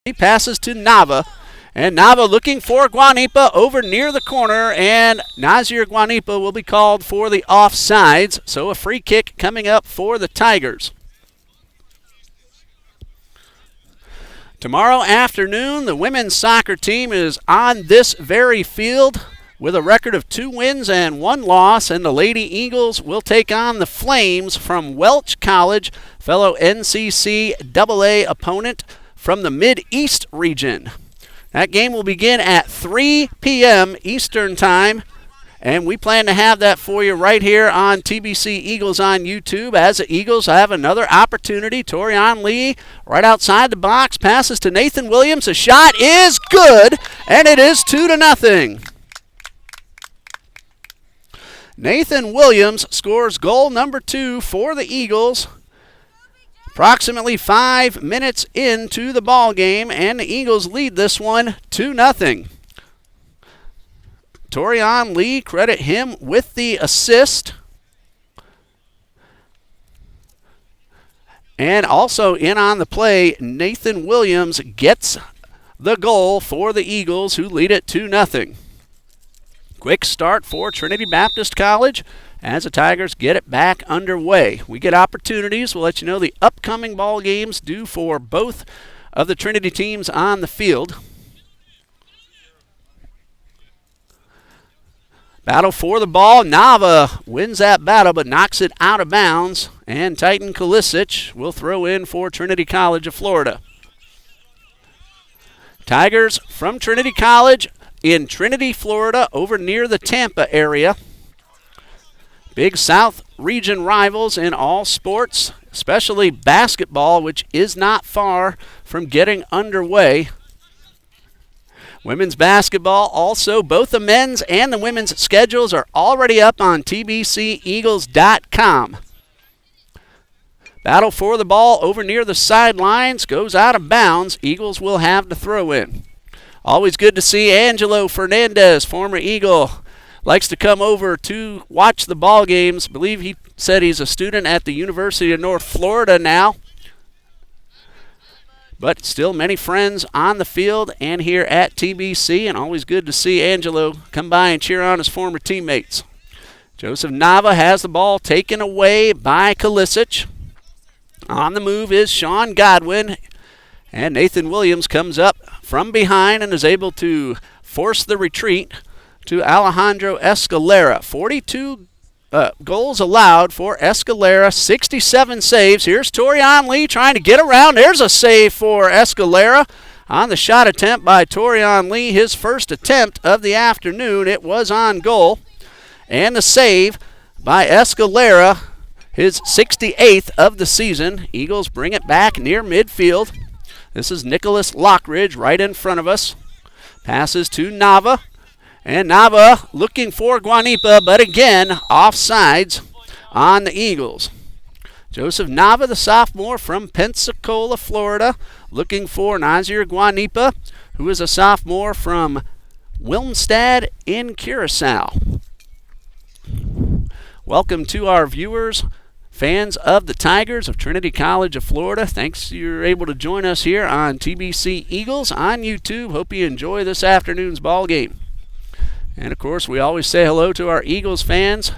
He passes to Nava. And Nava looking for Guanipa over near the corner, and Nazir Guanipa will be called for the offsides. So a free kick coming up for the Tigers. Tomorrow afternoon, the women's soccer team is on this very field with a record of 2 wins and 1 loss, and the Lady Eagles will take on the Flames from Welch College, fellow NCC AA opponent from the Mid-East region. That game will begin at 3 p.m. Eastern Time, and we plan to have that for you right here on TBC Eagles on YouTube. As the Eagles have another opportunity, Torian Lee right outside the box, passes to Nathan Williams. The shot is good, and it is 2-0. Nathan Williams scores goal number 2 for the Eagles. Approximately 5 minutes into the ball game, and the Eagles lead this one 2-0. Torian Lee, credit him with the assist. And also in on the play, Nathan Williams gets the goal for the Eagles, who lead it 2-0. Quick start for Trinity Baptist College as the Tigers get it back underway. We get opportunities. We'll let you know the upcoming ball games due for both of the Trinity teams on the field. Battle for the ball. Nava wins that battle but knocks it out of bounds. And Titan Kalisic will throw in for Trinity College of Florida. Tigers from Trinity College in Trinity, Florida, over near the Tampa area. Big South region rivals in all sports, especially basketball, which is not far from getting underway. Women's basketball also, both the men's and the women's schedules are already up on tbceagles.com. Battle for the ball over near the sidelines, goes out of bounds. Eagles will have to throw in. Always good to see Angelo Fernandez, former Eagle, likes to come over to watch the ball games. I believe he said he's a student at the University of North Florida now. But still many friends on the field and here at TBC, and always good to see Angelo come by and cheer on his former teammates. Joseph Nava has the ball taken away by Kalisic. On the move is Sean Godwin, and Nathan Williams comes up from behind and is able to force the retreat to Alejandro Escalera. 42 goals allowed for Escalera, 67 saves. Here's Torian Lee trying to get around. There's a save for Escalera on the shot attempt by Torian Lee. His first attempt of the afternoon. It was on goal. And the save by Escalera, his 68th of the season. Eagles bring it back near midfield. This is Nicholas Lockridge right in front of us. Passes to Nava. And Nava looking for Guanipa, but again, offsides on the Eagles. Joseph Nava, the sophomore from Pensacola, Florida, looking for Nazir Guanipa, who is a sophomore from Wilmstad in Curacao. Welcome to our viewers, fans of the Tigers of Trinity College of Florida. Thanks you're able to join us here on TBC Eagles on YouTube. Hope you enjoy this afternoon's ball game. And, of course, we always say hello to our Eagles fans.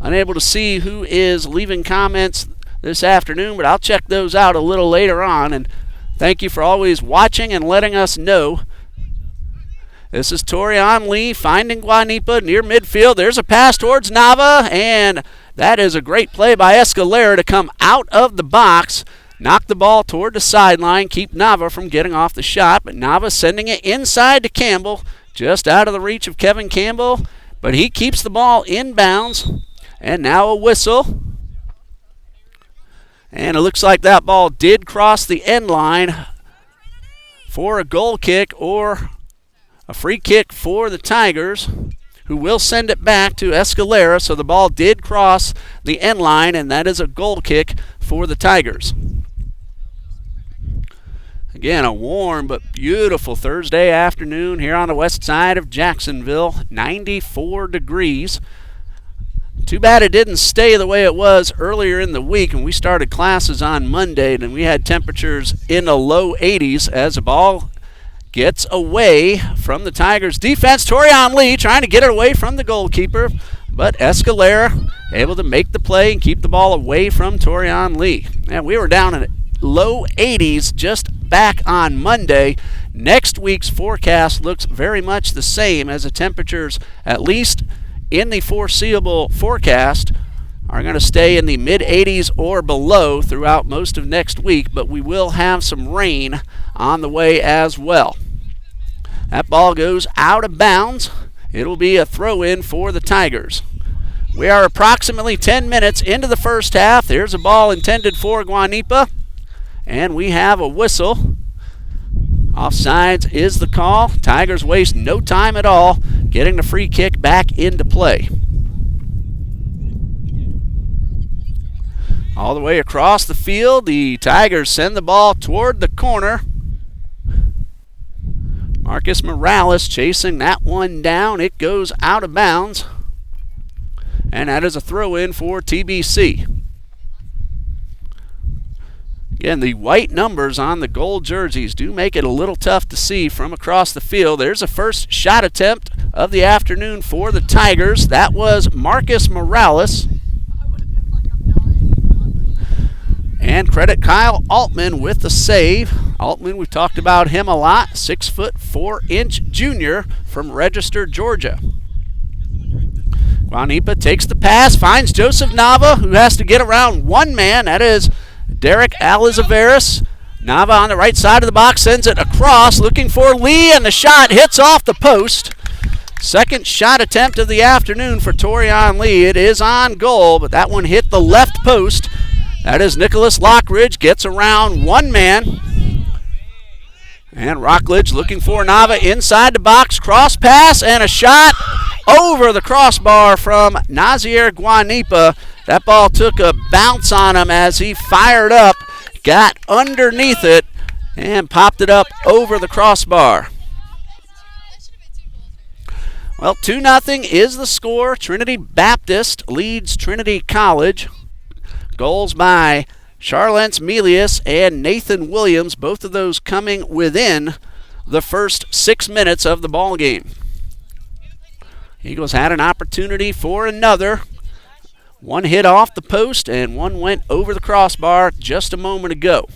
Unable to see who is leaving comments this afternoon, but I'll check those out a little later on. And thank you for always watching and letting us know. This is Torian Lee finding Guanipa near midfield. There's a pass towards Nava, and that is a great play by Escalera to come out of the box, knock the ball toward the sideline, keep Nava from getting off the shot. But Nava sending it inside to Campbell, just out of the reach of Kevin Campbell, but he keeps the ball inbounds. And now a whistle. And it looks like that ball did cross the end line for a goal kick or a free kick for the Tigers, who will send it back to Escalera. So the ball did cross the end line, and that is a goal kick for the Tigers. Again, a warm but beautiful Thursday afternoon here on the west side of Jacksonville. 94 degrees. Too bad it didn't stay the way it was earlier in the week when we started classes on Monday, and we had temperatures in the low 80s as the ball gets away from the Tigers defense. Torian Lee trying to get it away from the goalkeeper, but Escalera able to make the play and keep the ball away from Torian Lee. And we were down in low 80s just back on Monday. Next week's forecast looks very much the same, as the temperatures, at least in the foreseeable forecast, are going to stay in the mid-80s or below throughout most of next week, but we will have some rain on the way as well. That ball goes out of bounds. It'll be a throw-in for the Tigers. We are approximately 10 minutes into the first half. There's a ball intended for Guanipa, and we have a whistle. Offsides is the call. Tigers waste no time at all getting the free kick back into play. All the way across the field, the Tigers send the ball toward the corner. Marcus Morales chasing that one down. It goes out of bounds. And that is a throw-in for TBC. Again, the white numbers on the gold jerseys do make it a little tough to see from across the field. There's a first shot attempt of the afternoon for the Tigers. That was Marcus Morales. And credit Kyle Altman with the save. Altman, we've talked about him a lot. 6'4" junior from Register, Georgia. Guanipa takes the pass, finds Joseph Nava, who has to get around one man. That is Derek Alizaveras. Nava on the right side of the box sends it across, looking for Lee, and the shot hits off the post. Second shot attempt of the afternoon for Torian Lee. It is on goal, but that one hit the left post. That is Nicholas Lockridge, gets around one man. And Rockledge looking for Nava inside the box. Cross pass and a shot over the crossbar from Nazier Guanipa. That ball took a bounce on him as he fired up, got underneath it, and popped it up over the crossbar. Well, 2-0 is the score. Trinity Baptist leads Trinity College. Goals by Charlence Melius and Nathan Williams, both of those coming within the first 6 minutes of the ball game. Eagles had an opportunity for another. One hit off the post and one went over the crossbar just a moment ago.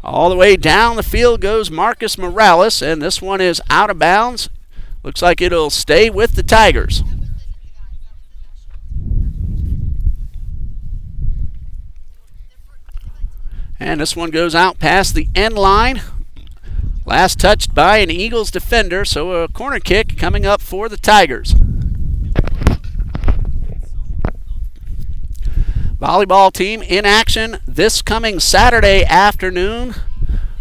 All the way down the field goes Marcus Morales, and this one is out of bounds. Looks like it'll stay with the Tigers. And this one goes out past the end line. Last touched by an Eagles defender, so a corner kick coming up for the Tigers. Volleyball team in action this coming Saturday afternoon.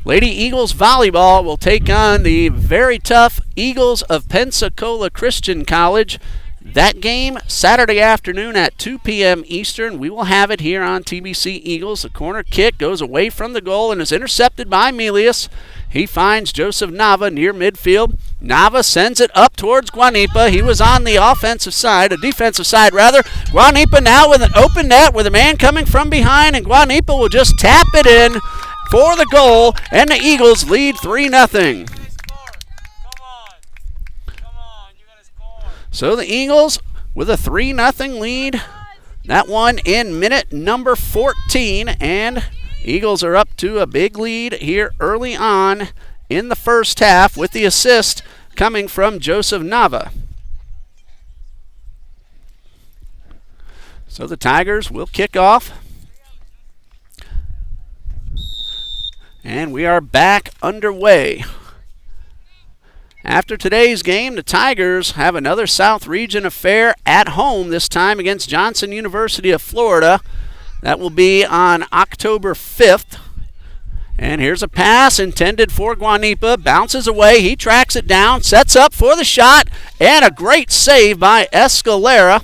Lady Eagles Volleyball will take on the very tough Eagles of Pensacola Christian College. That game, Saturday afternoon at 2 p.m. Eastern. We will have it here on TBC Eagles. The corner kick goes away from the goal and is intercepted by Melius. He finds Joseph Nava near midfield. Nava sends it up towards Guanipa. He was on the defensive side. Guanipa now with an open net with a man coming from behind, and Guanipa will just tap it in for the goal, and the Eagles lead 3-0. So the Eagles with a 3-0 lead. That one in minute number 14, and Eagles are up to a big lead here early on in the first half with the assist coming from Joseph Nava. So the Tigers will kick off. And we are back underway. After today's game, the Tigers have another South Region affair at home, this time against Johnson University of Florida. That will be on October 5th. And here's a pass intended for Guanipa. Bounces away. He tracks it down, sets up for the shot, and a great save by Escalera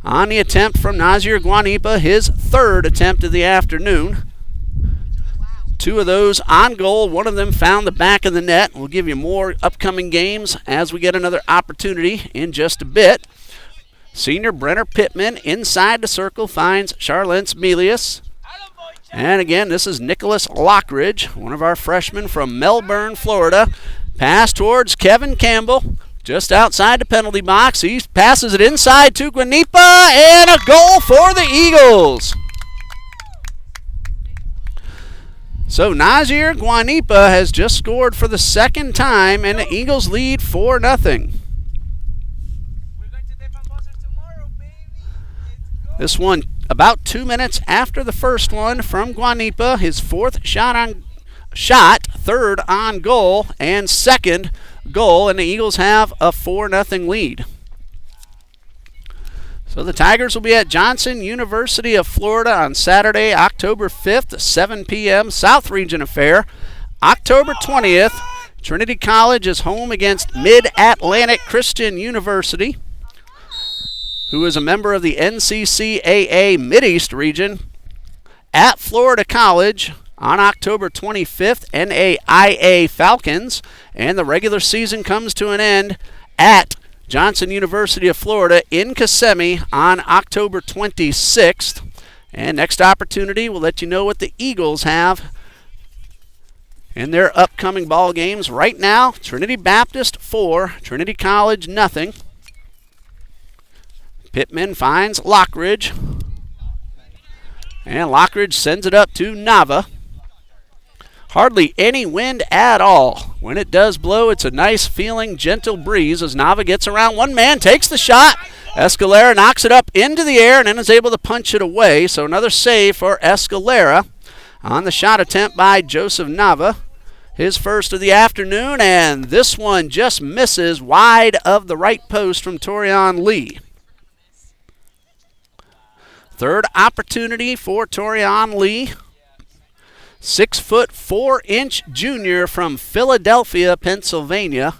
on the attempt from Nazir Guanipa, his third attempt of the afternoon. Two of those on goal. One of them found the back of the net. We'll give you more upcoming games as we get another opportunity in just a bit. Senior Brenner Pittman inside the circle finds Charlence Melius. And again, this is Nicholas Lockridge, one of our freshmen from Melbourne, Florida. Pass towards Kevin Campbell, just outside the penalty box. He passes it inside to Guanipa, and a goal for the Eagles. So Nazir Guanipa has just scored for the second time, and the Eagles lead 4-0. This one about 2 minutes after the first one from Guanipa, his fourth shot, third on goal, and second goal, and the Eagles have a 4-0 lead. So the Tigers will be at Johnson University of Florida on Saturday, October 5th, 7 p.m. South Region affair. October 20th, Trinity College is home against Mid-Atlantic Christian University, who is a member of the NCCAA Mideast region. At Florida College on October 25th, NAIA Falcons, and the regular season comes to an end at Johnson University of Florida in Kissimmee on October 26th. And next opportunity, we'll let you know what the Eagles have in their upcoming ball games. Right now, Trinity Baptist 4, Trinity College nothing. Pittman finds Lockridge, and Lockridge sends it up to Nava. Hardly any wind at all. When it does blow, it's a nice feeling, gentle breeze as Nava gets around one man, takes the shot. Escalera knocks it up into the air and then is able to punch it away. So another save for Escalera on the shot attempt by Joseph Nava. His first of the afternoon, and this one just misses wide of the right post from Torian Lee. Third opportunity for Torian Lee. 6' 4" junior from Philadelphia, Pennsylvania.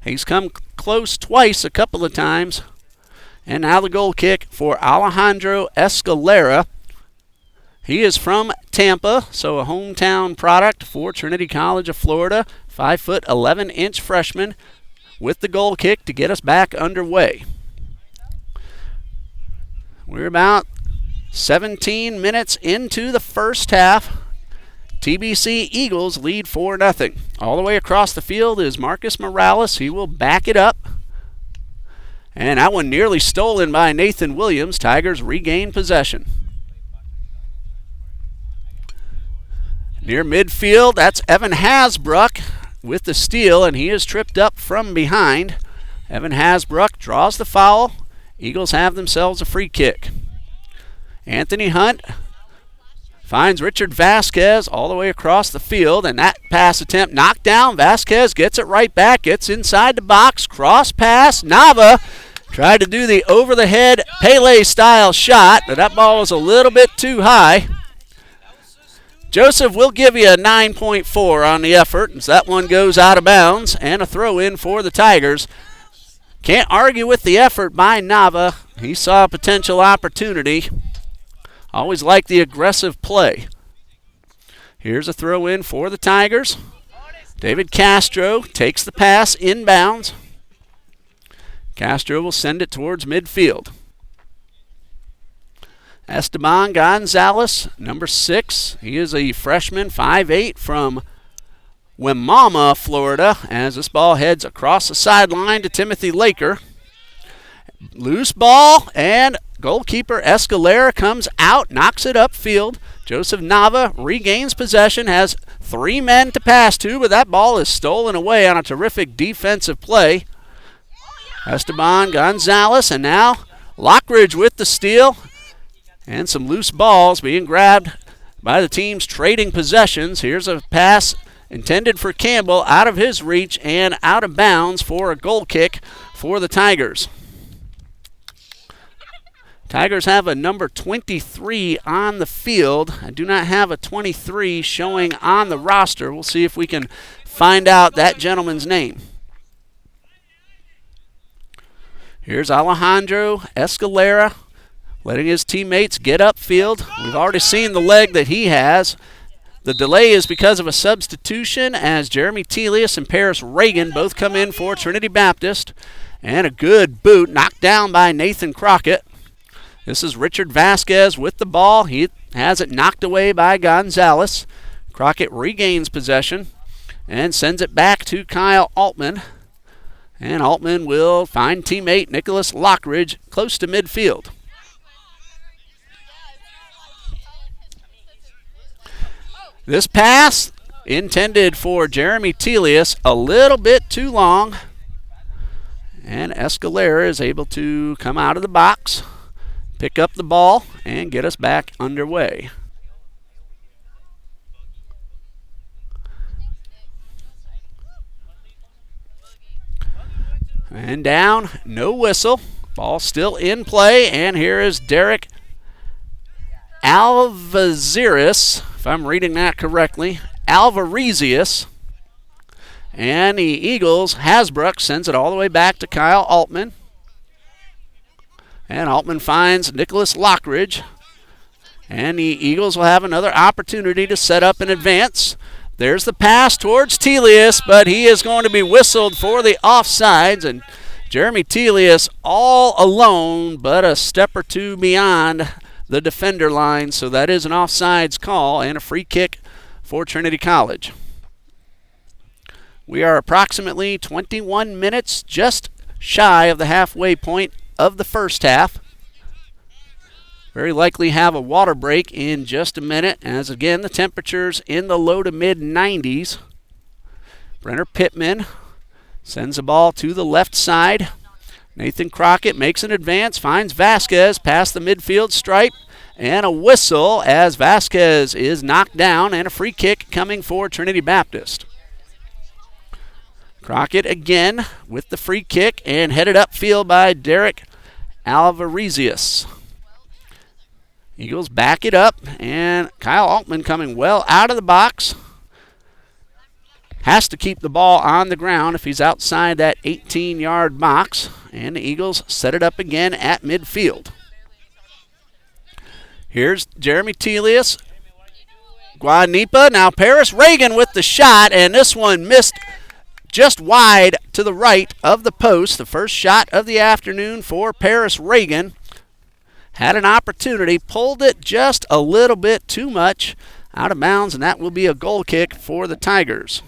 He's come close twice a couple of times. And now the goal kick for Alejandro Escalera. He is from Tampa, so a hometown product for Trinity College of Florida. 5' 11" freshman with the goal kick to get us back underway. We're about 17 minutes into the first half. TBC Eagles lead 4-0. All the way across the field is Marcus Morales. He will back it up. And that one nearly stolen by Nathan Williams. Tigers regain possession. Near midfield, that's Evan Hasbrook with the steal, and he is tripped up from behind. Evan Hasbrook draws the foul. Eagles have themselves a free kick. Anthony Hunt finds Richard Vasquez all the way across the field, and that pass attempt knocked down. Vasquez gets it right back, gets inside the box, cross pass. Nava tried to do the over-the-head Pele-style shot, but that ball was a little bit too high. Joseph will give you a 9.4 on the effort, as that one goes out of bounds, and a throw-in for the Tigers. Can't argue with the effort by Nava. He saw a potential opportunity. Always like the aggressive play. Here's a throw-in for the Tigers. David Castro takes the pass inbounds. Castro will send it towards midfield. Esteban Gonzalez, number 6. He is a freshman, 5'8", from Wimauma, Florida, as this ball heads across the sideline to Timothy Laker. Loose ball, and goalkeeper Escalera comes out, knocks it upfield. Joseph Nava regains possession, has 3 men to pass to, but that ball is stolen away on a terrific defensive play. Esteban Gonzalez, and now Lockridge with the steal, and some loose balls being grabbed by the teams trading possessions. Here's a pass intended for Campbell, out of his reach and out of bounds for a goal kick for the Tigers. Tigers have a number 23 on the field. I do not have a 23 showing on the roster. We'll see if we can find out that gentleman's name. Here's Alejandro Escalera letting his teammates get upfield. We've already seen the leg that he has. The delay is because of a substitution as Jeremy Telius and Paris Reagan both come in for Trinity Baptist. And a good boot knocked down by Nathan Crockett. This is Richard Vasquez with the ball. He has it knocked away by Gonzalez. Crockett regains possession and sends it back to Kyle Altman. And Altman will find teammate Nicholas Lockridge close to midfield. This pass intended for Jeremy Telius, a little bit too long. And Escalera is able to come out of the box, pick up the ball, and get us back underway. And down, no whistle. Ball still in play, and here is Derek Alvaziris, if I'm reading that correctly, Alvaresius. And the Eagles, Hasbrook sends it all the way back to Kyle Altman. And Altman finds Nicholas Lockridge. And the Eagles will have another opportunity to set up an advance. There's the pass towards Telius, but he is going to be whistled for the offsides. And Jeremy Telius all alone, but a step or two beyond the defender line. So that is an offsides call and a free kick for Trinity College. We are approximately 21 minutes just shy of the halfway point of the first half. Very likely have a water break in just a minute, as again the temperatures in the low to mid 90s. Brenner Pittman sends the ball to the left side. Nathan Crockett makes an advance, finds Vasquez past the midfield stripe, and a whistle as Vasquez is knocked down, and a free kick coming for Trinity Baptist. Crockett again with the free kick and headed upfield by Derek Alvaresius. Eagles back it up, and Kyle Altman coming well out of the box. Has to keep the ball on the ground if he's outside that 18-yard box. And the Eagles set it up again at midfield. Here's Jeremy Telius. Guanipa. Now Paris Reagan with the shot, and this one missed just wide to the right of the post. The first shot of the afternoon for Paris Reagan. Had an opportunity, pulled it just a little bit too much out of bounds, and that will be a goal kick for the Tigers.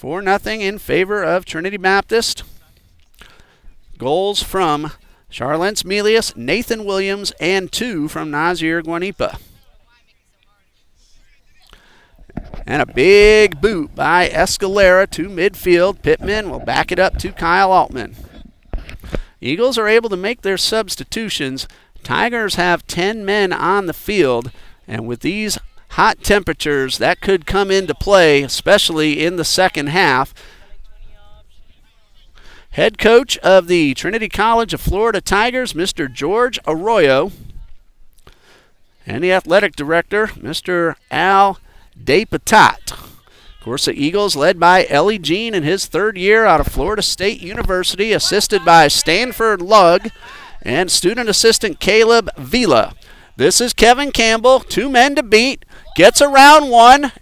4-0 in favor of Trinity Baptist. Goals from Charlence Melius, Nathan Williams, and 2 from Nazir Guanipa. And a big boot by Escalera to midfield. Pittman will back it up to Kyle Altman. Eagles are able to make their substitutions. Tigers have 10 men on the field, and with these hot temperatures, that could come into play, especially in the second half. Head coach of the Trinity College of Florida Tigers, Mr. George Arroyo, and the athletic director, Mr. Al DePatat. Of course, the Eagles led by Ellie Jean in his third year out of Florida State University, assisted by Stanford Lugg and student assistant Caleb Vila. This is Kevin Campbell, 2 men to beat, gets around one,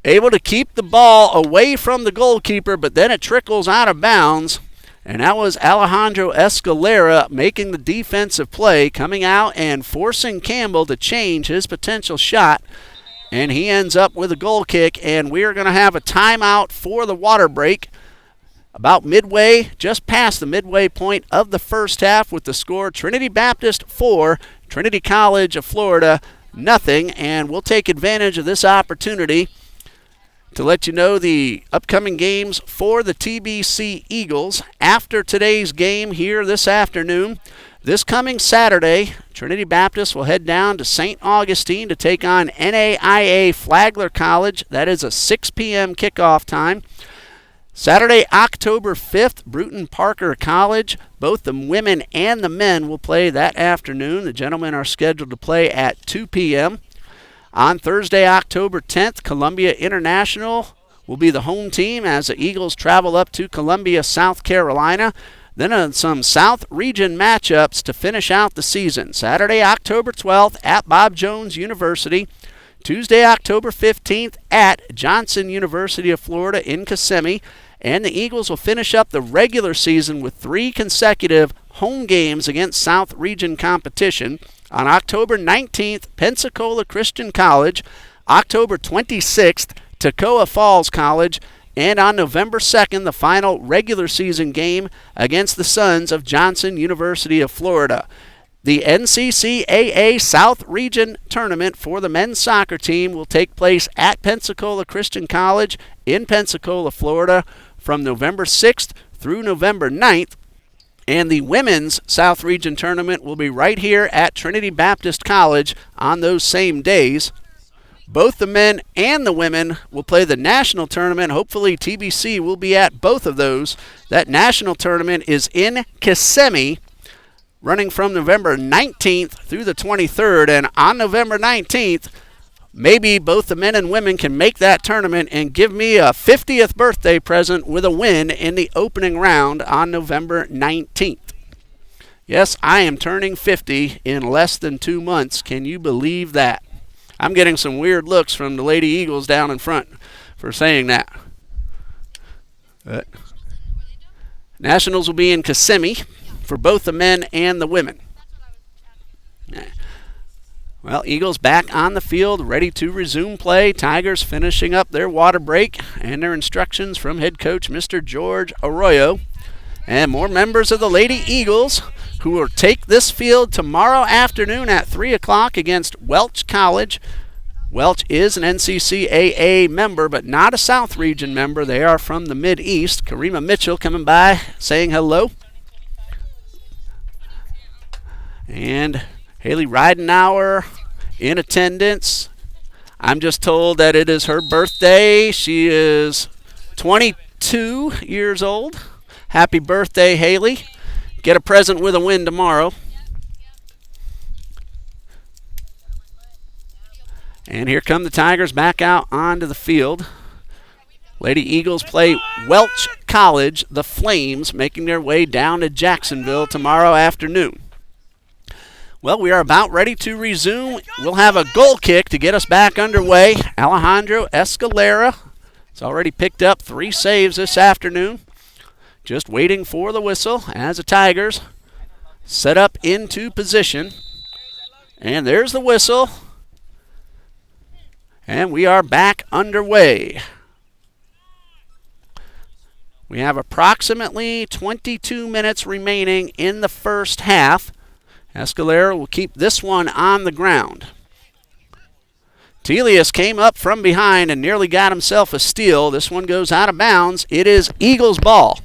able to keep the ball away from the goalkeeper, but then it trickles out of bounds. And that was Alejandro Escalera making the defensive play, coming out and forcing Campbell to change his potential shot. And he ends up with a goal kick, and we are going to have a timeout for the water break about midway, just past the midway point of the first half, with the score Trinity Baptist 4, Trinity College of Florida nothing. And we'll take advantage of this opportunity to let you know the upcoming games for the TBC Eagles after today's game here this afternoon. This coming Saturday, Trinity Baptist will head down to St. Augustine to take on NAIA Flagler College. That is a 6 p.m. kickoff time. Saturday, October 5th, Bruton Parker College. Both the women and the men will play that afternoon. The gentlemen are scheduled to play at 2 p.m. On Thursday, October 10th, Columbia International will be the home team as the Eagles travel up to Columbia, South Carolina. Then on some South Region matchups to finish out the season. Saturday, October 12th at Bob Jones University. Tuesday, October 15th at Johnson University of Florida in Kissimmee. And the Eagles will finish up the regular season with 3 consecutive home games against South Region competition. On October 19th, Pensacola Christian College. October 26th, Toccoa Falls College. And on November 2nd, the final regular season game against the Sons of Johnson University of Florida. The NCCAA South Region Tournament for the men's soccer team will take place at Pensacola Christian College in Pensacola, Florida, from November 6th through November 9th. And the women's South Region Tournament will be right here at Trinity Baptist College on those same days. Both the men and the women will play the national tournament. Hopefully TBC will be at both of those. That national tournament is in Kissimmee, running from November 19th through the 23rd. And on November 19th, maybe both the men and women can make that tournament and give me a 50th birthday present with a win in the opening round on November 19th. Yes, I am turning 50 in less than 2 months. Can you believe that? I'm getting some weird looks from the Lady Eagles down in front for saying that. Nationals will be in Kissimmee for both the men and the women. Well, Eagles back on the field, ready to resume play. Tigers finishing up their water break and their instructions from head coach Mr. George Arroyo. And more members of the Lady Eagles who will take this field tomorrow afternoon at 3 o'clock against Welch College. Welch is an NCCAA member, but not a South Region member. They are from the Mid-East. Karima Mitchell coming by saying hello. And Haley Ridenauer in attendance. I'm just told that it is her birthday. She is 22 years old. Happy birthday, Haley. Get a present with a win tomorrow. And here come the Tigers back out onto the field. Lady Eagles play Welch College, the Flames, making their way down to Jacksonville tomorrow afternoon. Well, we are about ready to resume. We'll have a goal kick to get us back underway. Alejandro Escalera has already picked up 3 saves this afternoon. Just waiting for the whistle as the Tigers set up into position. And there's the whistle. And we are back underway. We have approximately 22 minutes remaining in the first half. Escalera will keep this one on the ground. Telius came up from behind and nearly got himself a steal. This one goes out of bounds. It is Eagles ball.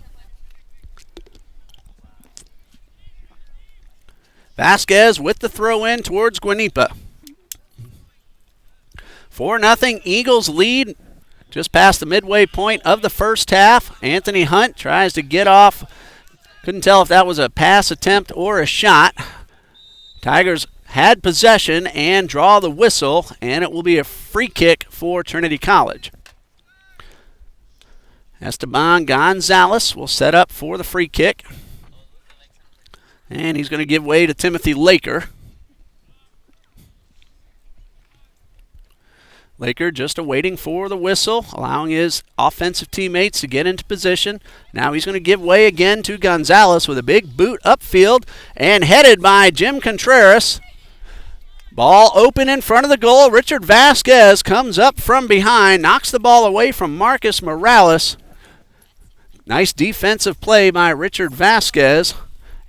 Vasquez with the throw in towards Guanipa. 4-0 Eagles lead just past the midway point of the first half. Anthony Hunt tries to get off. Couldn't tell if that was a pass attempt or a shot. Tigers had possession and draw the whistle, and it will be a free kick for Trinity College. Esteban Gonzalez will set up for the free kick. And he's going to give way to Timothy Laker. Laker just awaiting for the whistle, allowing his offensive teammates to get into position. Now he's going to give way again to Gonzalez with a big boot upfield and headed by Jim Contreras. Ball open in front of the goal. Richard Vasquez comes up from behind, knocks the ball away from Marcus Morales. Nice defensive play by Richard Vasquez.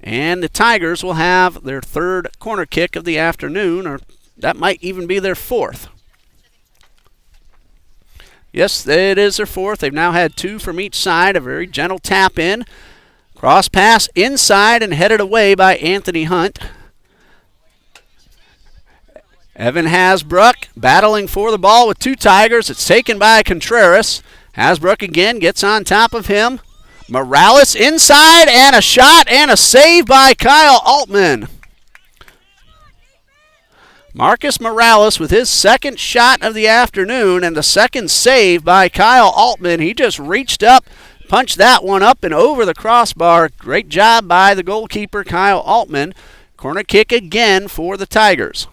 And the Tigers will have their 3rd corner kick of the afternoon, or that might even be their 4th. Yes, it is their 4th. They've now had 2 from each side. A very gentle tap in. Cross pass inside and headed away by Anthony Hunt. Evan Hasbrook battling for the ball with 2 Tigers. It's taken by Contreras. Hasbrook again gets on top of him. Morales inside, and a shot and a save by Kyle Altman. Marcus Morales with his 2nd shot of the afternoon and the 2nd save by Kyle Altman. He just reached up, punched that one up and over the crossbar. Great job by the goalkeeper, Kyle Altman. Corner kick again for the Tigers.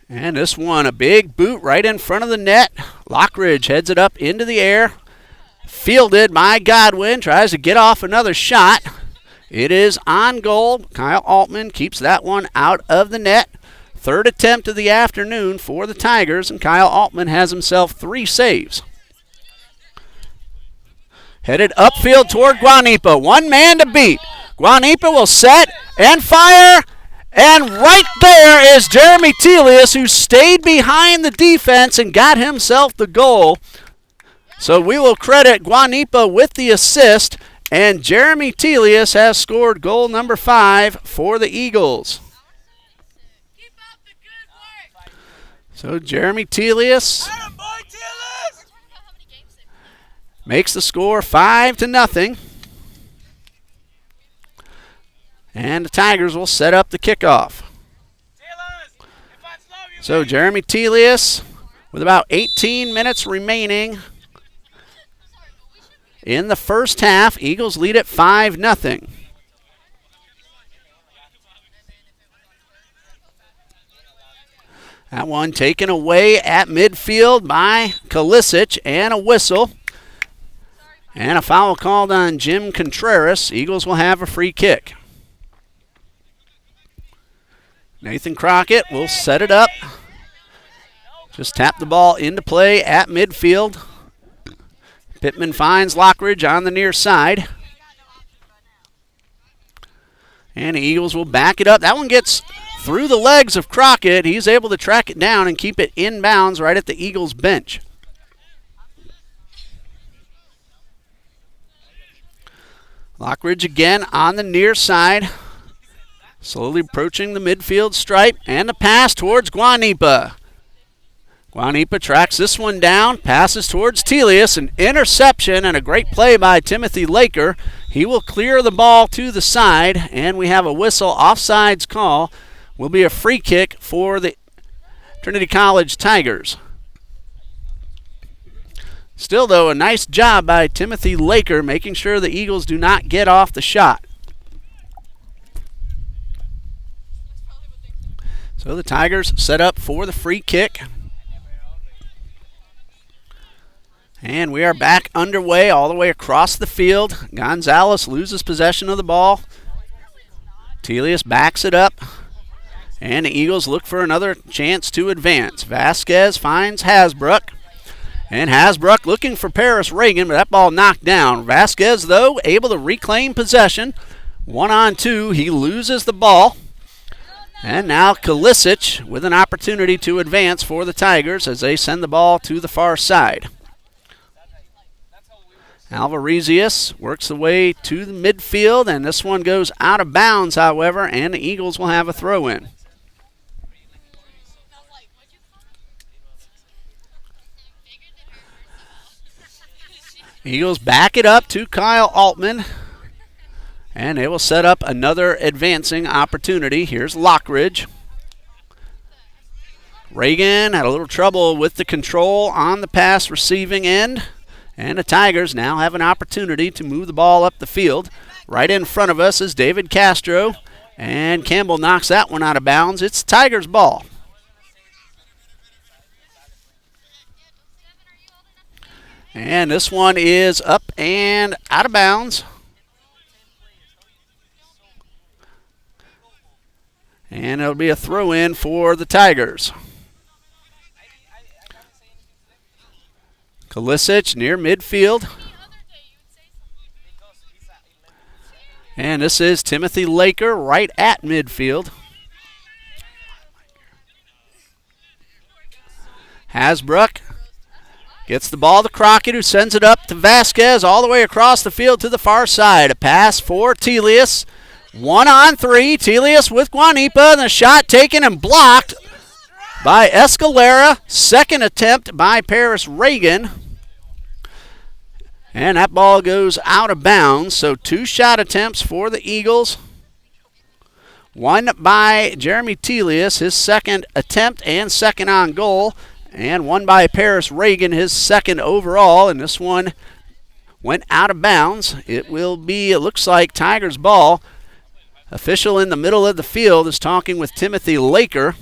And this one, a big boot right in front of the net. Lockridge heads it up into the air. Fielded by Godwin, tries to get off another shot. It is on goal. Kyle Altman keeps that one out of the net. Third attempt of the afternoon for the Tigers, and Kyle Altman has himself 3 saves. Headed upfield toward Guanipa. One man to beat. Guanipa will set and fire. And right there is Jeremy Telius, who stayed behind the defense and got himself the goal. So we will credit Guanipa with the assist, and Jeremy Telius has scored goal number 5 for the Eagles. So Jeremy Telius makes the score 5-0. And the Tigers will set up the kickoff. So Jeremy Telius, with about 18 minutes remaining in the first half, Eagles lead at 5-0. That one taken away at midfield by Kalisic, and a whistle. And a foul called on Jim Contreras. Eagles will have a free kick. Nathan Crockett will set it up. Just tap the ball into play at midfield. Pittman finds Lockridge on the near side. And the Eagles will back it up. That one gets through the legs of Crockett. He's able to track it down and keep it inbounds right at the Eagles bench. Lockridge again on the near side. Slowly approaching the midfield stripe, and the pass towards Guanipa. Guanipa tracks this one down, passes towards Telius, an interception and a great play by Timothy Laker. He will clear the ball to the side, and we have a whistle. Offsides call. Will be a free kick for the Trinity College Tigers. Still, though, a nice job by Timothy Laker making sure the Eagles do not get off the shot. So the Tigers set up for the free kick. And we are back underway all the way across the field. Gonzalez loses possession of the ball. Telius backs it up. And the Eagles look for another chance to advance. Vasquez finds Hasbrook. And Hasbrook looking for Paris Reagan, but that ball knocked down. Vasquez, though, able to reclaim possession. 1-on-2, he loses the ball. And now Kalisic with an opportunity to advance for the Tigers as they send the ball to the far side. Alvarez works the way to the midfield, and this one goes out of bounds, however, and the Eagles will have a throw-in. Eagles back it up to Kyle Altman. And they will set up another advancing opportunity. Here's Lockridge. Reagan had a little trouble with the control on the pass receiving end. And the Tigers now have an opportunity to move the ball up the field. Right in front of us is David Castro. And Campbell knocks that one out of bounds. It's Tigers' ball. And this one is up and out of bounds. And it'll be a throw-in for the Tigers. Kalisic near midfield. And this is Timothy Laker right at midfield. Hasbrook gets the ball to Crockett, who sends it up to Vasquez all the way across the field to the far side. A pass for Telius. 1-on-3, Telius with Guanipa, and the shot taken and blocked by Escalera. Second attempt by Paris Reagan. And that ball goes out of bounds, so 2 shot attempts for the Eagles. One by Jeremy Telius, his second attempt and second on goal, and one by Paris Reagan, his second overall, and this one went out of bounds. It looks like Tigers' ball. Official in the middle of the field is talking with Timothy Laker.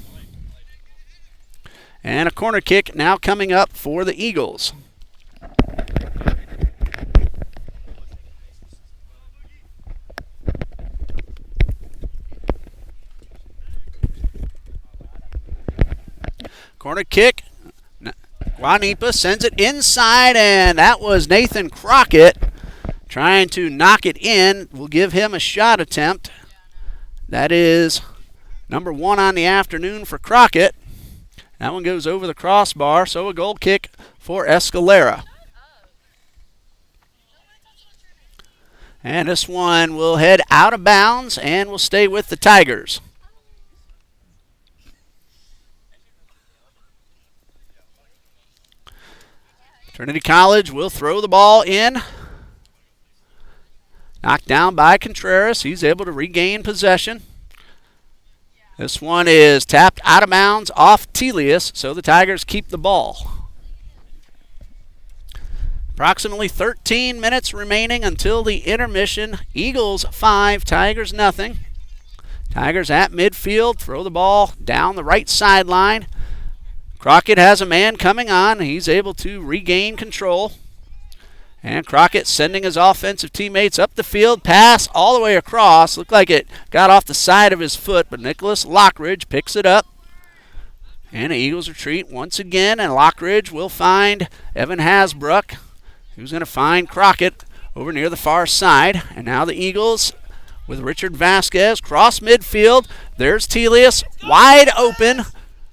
And a corner kick now coming up for the Eagles. Corner kick. Guanipa sends it inside, and that was Nathan Crockett trying to knock it in. We'll give him a shot attempt. That is number 1 on the afternoon for Crockett. That one goes over the crossbar, so a goal kick for Escalera. And this one will head out of bounds and will stay with the Tigers. Trinity College will throw the ball in. Knocked down by Contreras. He's able to regain possession. This one is tapped out of bounds off Telius, so the Tigers keep the ball. Approximately 13 minutes remaining until the intermission. Eagles 5, Tigers nothing. Tigers at midfield, throw the ball down the right sideline. Crockett has a man coming on. He's able to regain control. And Crockett sending his offensive teammates up the field. Pass all the way across. Looked like it got off the side of his foot, but Nicholas Lockridge picks it up. And the Eagles retreat once again, and Lockridge will find Evan Hasbrook, who's going to find Crockett over near the far side. And now the Eagles with Richard Vasquez cross midfield. There's Telius wide open.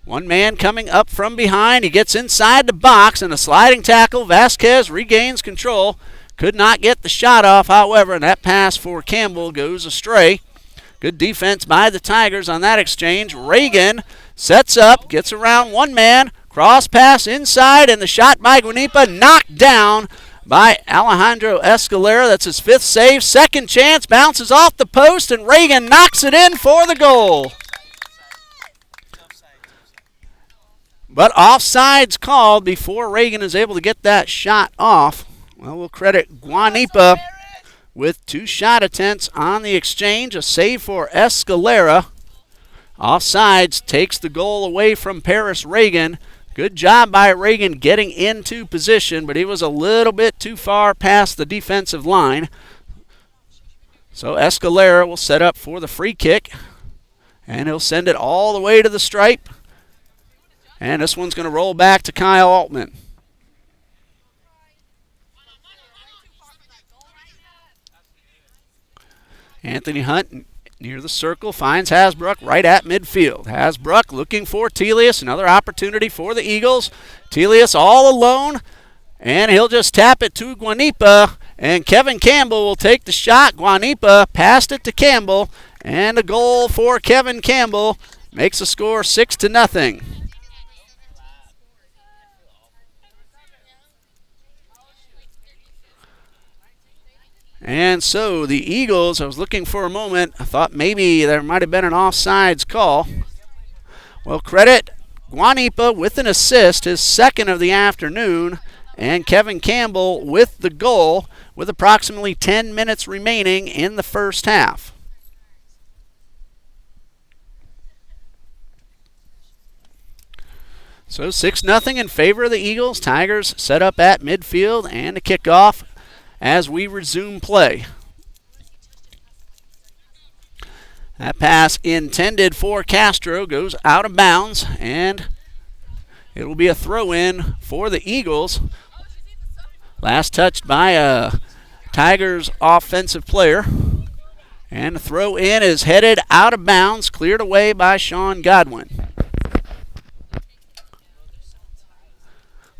One man coming up from behind. He gets inside the box and a sliding tackle. Vasquez regains control. Could not get the shot off, however, and that pass for Campbell goes astray. Good defense by the Tigers on that exchange. Reagan sets up, gets around one man. Cross pass inside, and the shot by Guanipa knocked down by Alejandro Escalera. That's his 5th save. Second chance, bounces off the post, and Reagan knocks it in for the goal. But offsides called before Reagan is able to get that shot off. Well, we'll credit Guanipa with 2 shot attempts on the exchange. A save for Escalera. Offsides takes the goal away from Paris Reagan. Good job by Reagan getting into position, but he was a little bit too far past the defensive line. So Escalera will set up for the free kick, and he'll send it all the way to the stripe. And this one's going to roll back to Kyle Altman. Anthony Hunt near the circle finds Hasbrook right at midfield. Hasbrook looking for Telius. Another opportunity for the Eagles. Telius all alone, and he'll just tap it to Guanipa. And Kevin Campbell will take the shot. Guanipa passed it to Campbell, and a goal for Kevin Campbell makes the score 6-0. And so the Eagles, I was looking for a moment, I thought maybe there might have been an offsides call. Well, credit Guanipa with an assist, his 2nd of the afternoon, and Kevin Campbell with the goal with approximately 10 minutes remaining in the first half. So 6-0 in favor of the Eagles. Tigers set up at midfield and a kickoff as we resume play. That pass intended for Castro goes out of bounds, and it will be a throw-in for the Eagles. Last touched by a Tigers offensive player. And the throw-in is headed out of bounds, cleared away by Sean Godwin.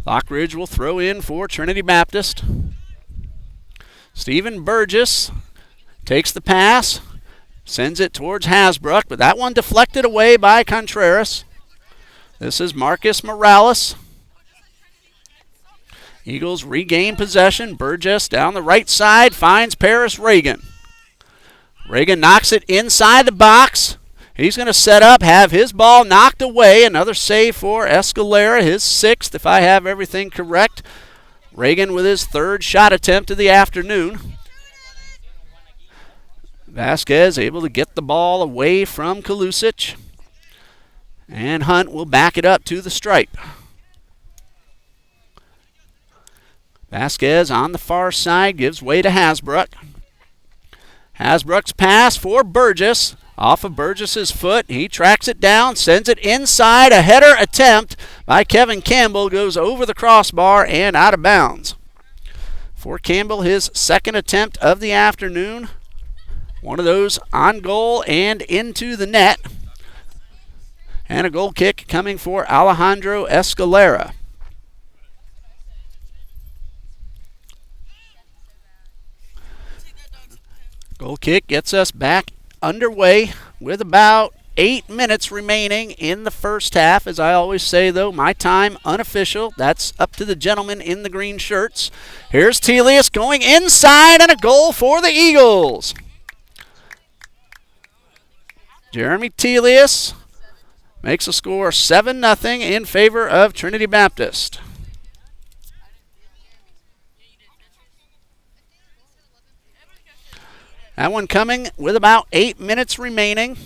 Lockridge will throw in for Trinity Baptist. Stephen Burgess takes the pass, sends it towards Hasbrook, but that one deflected away by Contreras. This is Marcus Morales. Eagles regain possession. Burgess down the right side finds Paris Reagan. Reagan knocks it inside the box. He's going to set up, have his ball knocked away. Another save for Escalera, his 6th, if I have everything correct. Reagan with his 3rd shot attempt of the afternoon. Vasquez able to get the ball away from Kalusic. And Hunt will back it up to the stripe. Vasquez on the far side gives way to Hasbrook. Hasbrook's pass for Burgess. Off of Burgess's foot. He tracks it down, sends it inside. A header attempt by Kevin Campbell goes over the crossbar and out of bounds. For Campbell, his second attempt of the afternoon. One of those on goal and into the net. And a goal kick coming for Alejandro Escalera. Goal kick gets us back underway with about 8 minutes remaining in the first half. As I always say, though, my time unofficial. That's up to the gentlemen in the green shirts. Here's Telius going inside and a goal for the Eagles. Jeremy Telius makes the score 7-0 in favor of Trinity Baptist. That one coming with about 8 minutes remaining.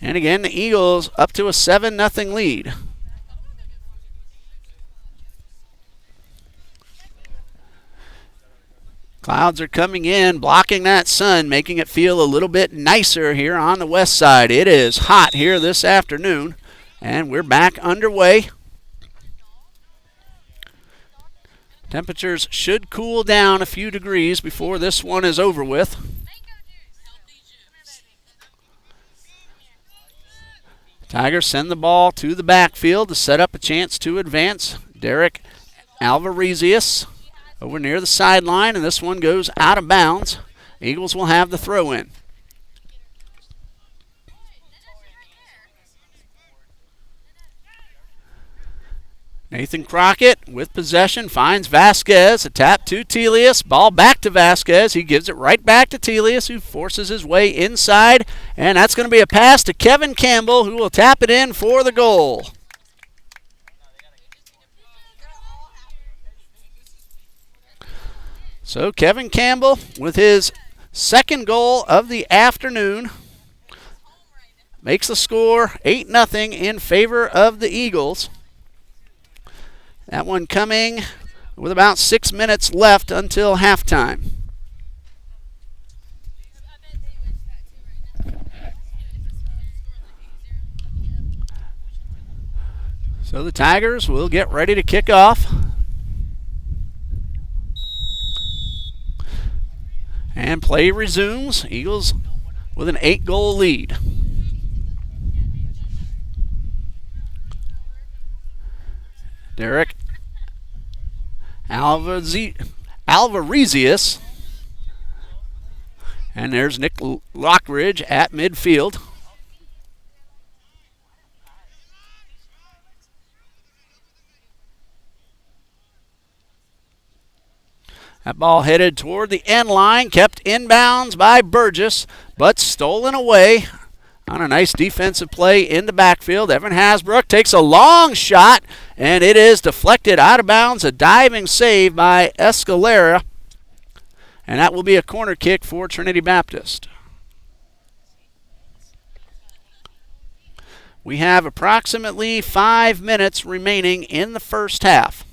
And again, the Eagles up to a 7-0 lead. Clouds are coming in, blocking that sun, making it feel a little bit nicer here on the west side. It is hot here this afternoon, and we're back underway. Temperatures should cool down a few degrees before this one is over with. Tigers send the ball to the backfield to set up a chance to advance. Derek Alvarez over near the sideline, and this one goes out of bounds. Eagles will have the throw in. Nathan Crockett with possession finds Vasquez. A tap to Telius. Ball back to Vasquez. He gives it right back to Telius, who forces his way inside. And that's going to be a pass to Kevin Campbell, who will tap it in for the goal. So Kevin Campbell with his second goal of the afternoon makes the score 8-0 in favor of the Eagles. That one coming with about 6 minutes left until halftime. So the Tigers will get ready to kick off. And play resumes. Eagles with an 8-goal lead. Derek Alvarez. And there's Nick Lockridge at midfield. That ball headed toward the end line, kept inbounds by Burgess, but stolen away on a nice defensive play in the backfield. Evan Hasbrook takes a long shot, and it is deflected out of bounds. A diving save by Escalera, and that will be a corner kick for Trinity Baptist. We have approximately 5 minutes remaining in the first half.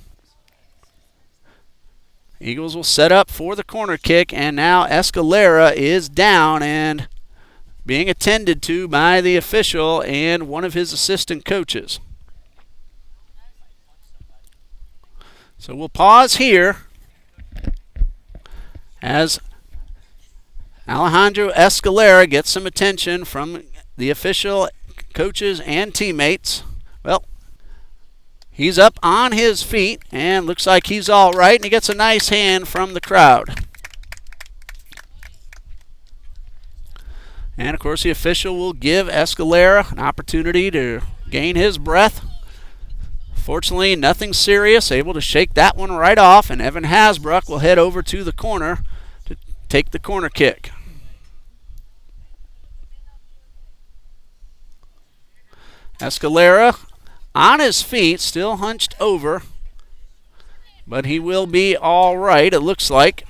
Eagles will set up for the corner kick, and now Escalera is down and being attended to by the official and one of his assistant coaches. So we'll pause here as Alejandro Escalera gets some attention from the official, coaches, and teammates. Well, he's up on his feet and looks like he's all right, and he gets a nice hand from the crowd. And, of course, the official will give Escalera an opportunity to gain his breath. Fortunately, nothing serious, able to shake that one right off, and Evan Hasbrook will head over to the corner to take the corner kick. Escalera on his feet, still hunched over, but he will be all right, it looks like.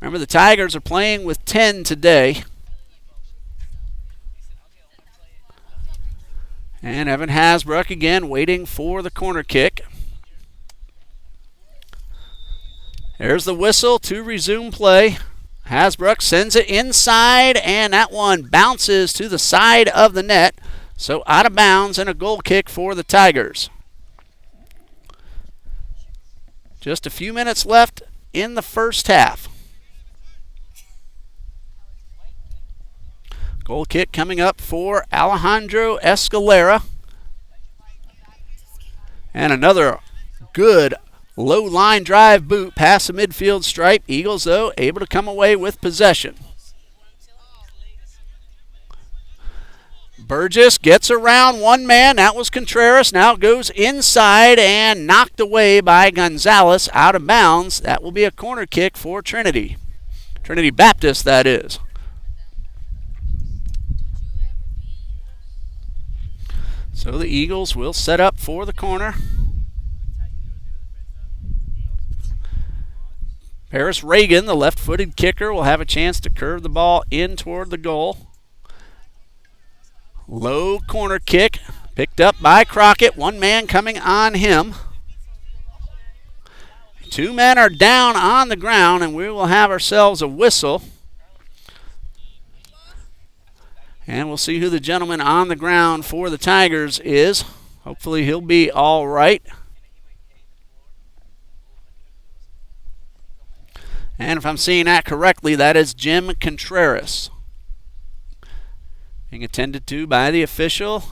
Remember, the Tigers are playing with 10 today. And Evan Hasbrook again waiting for the corner kick. There's the whistle to resume play. Hasbrook sends it inside, and that one bounces to the side of the net. So out of bounds and a goal kick for the Tigers. Just a few minutes left in the first half. Goal kick coming up for Alejandro Escalera. And another good low line drive boot past the midfield stripe. Eagles, though, able to come away with possession. Burgess gets around one man. That was Contreras. Now goes inside and knocked away by Gonzalez out of bounds. That will be a corner kick for Trinity. Trinity Baptist, that is. So the Eagles will set up for the corner. Paris Reagan, the left-footed kicker, will have a chance to curve the ball in toward the goal. Low corner kick, picked up by Crockett. One man coming on him. Two men are down on the ground, and we will have ourselves a whistle. And we'll see who the gentleman on the ground for the Tigers is. Hopefully he'll be all right. And if I'm seeing that correctly, that is Jim Contreras. Being attended to by the official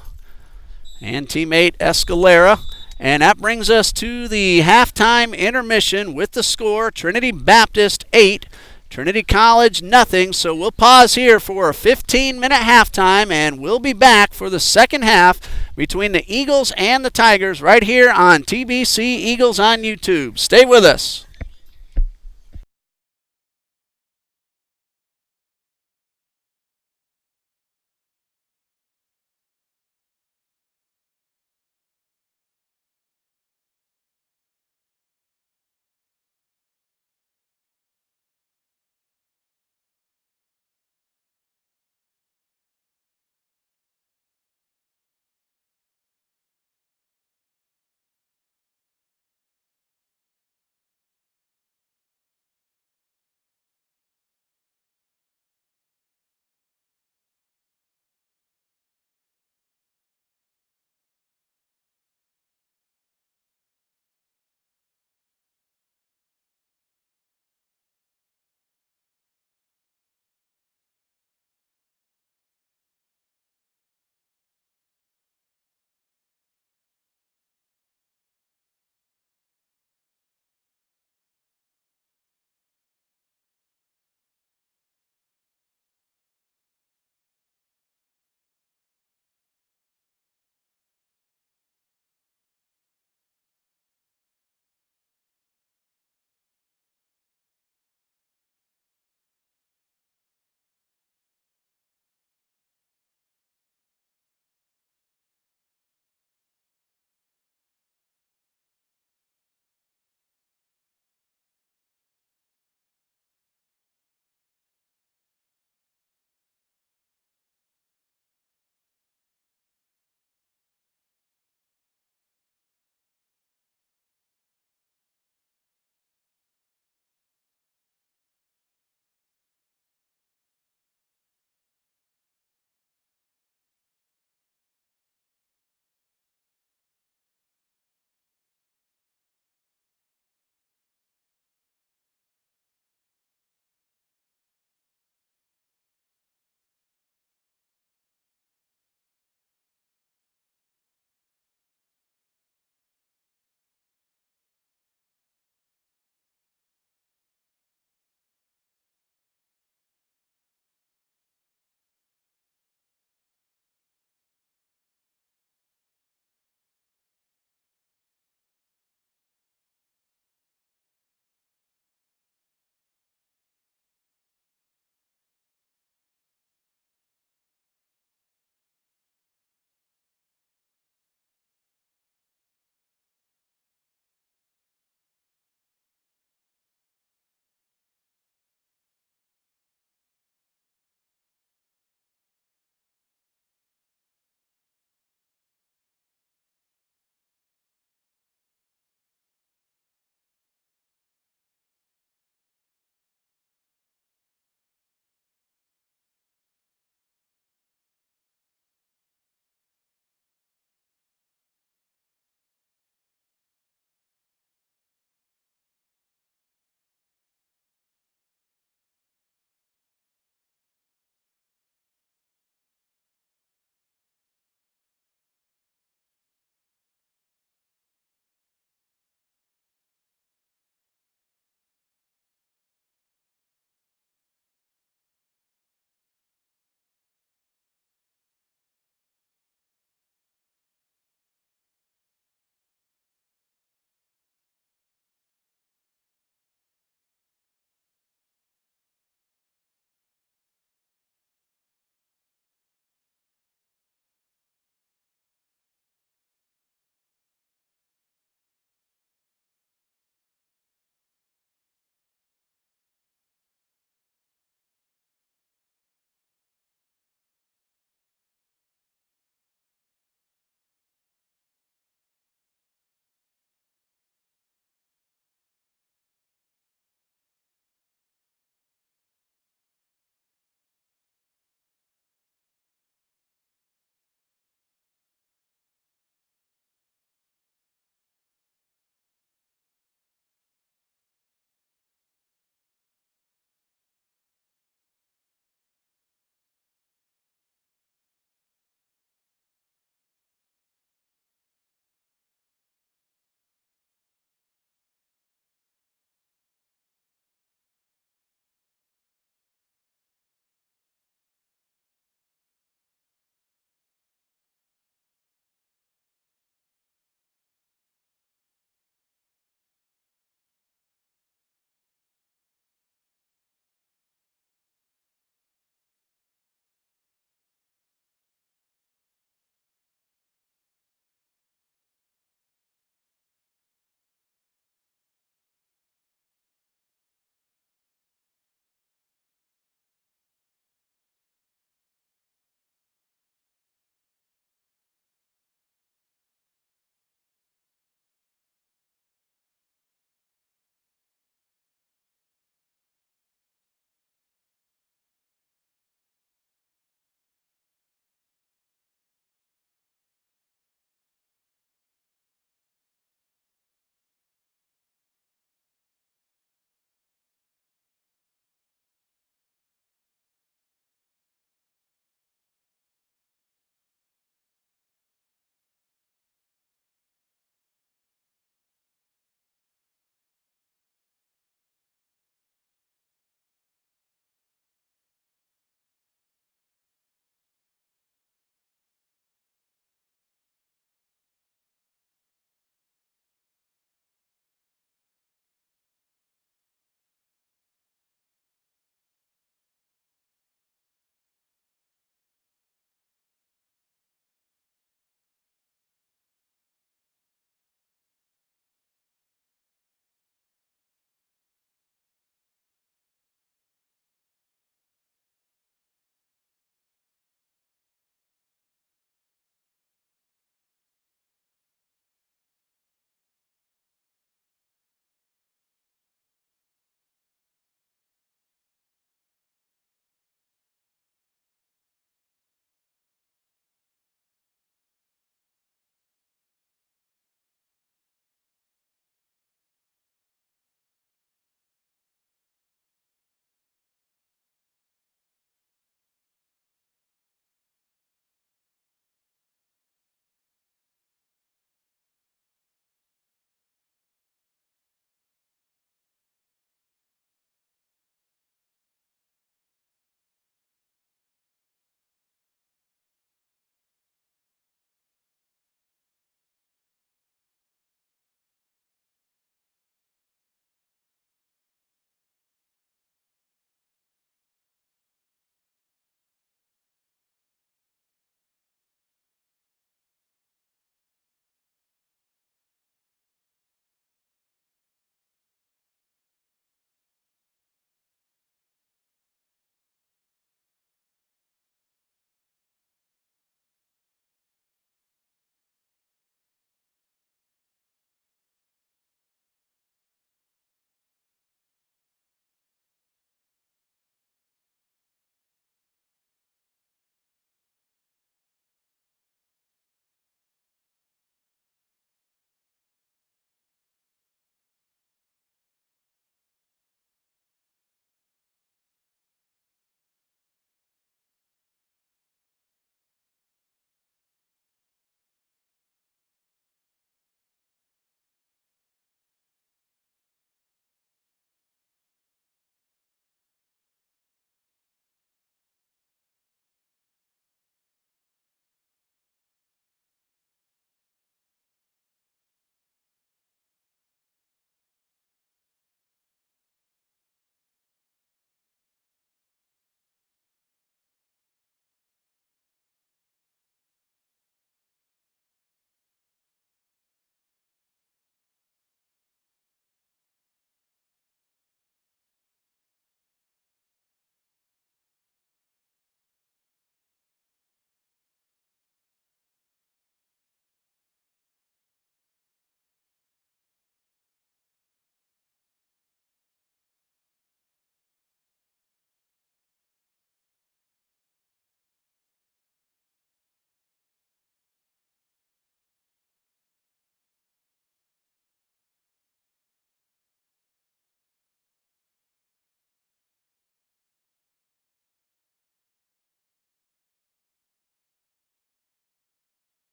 and teammate Escalera. And that brings us to the halftime intermission with the score, Trinity Baptist 8, Trinity College nothing. So we'll pause here for a 15-minute halftime, and we'll be back for the second half between the Eagles and the Tigers right here on TBC Eagles on YouTube. Stay with us.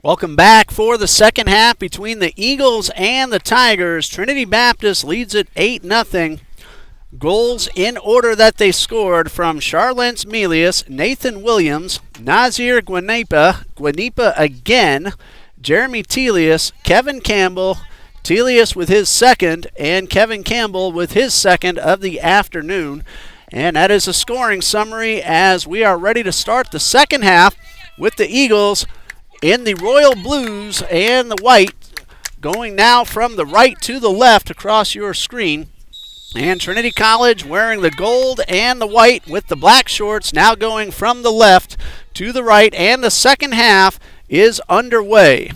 Welcome back for the second half between the Eagles and the Tigers. Trinity Baptist leads it 8-0. Goals in order that they scored from Charlence Melius, Nathan Williams, Nazir Guanipa again, Jeremy Telius, Kevin Campbell, Telius with his second, and Kevin Campbell with his second of the afternoon. And that is a scoring summary as we are ready to start the second half with the Eagles in the royal blues and the white, going now from the right to the left across your screen. And Trinity College wearing the gold and the white with the black shorts, now going from the left to the right, and the second half is underway.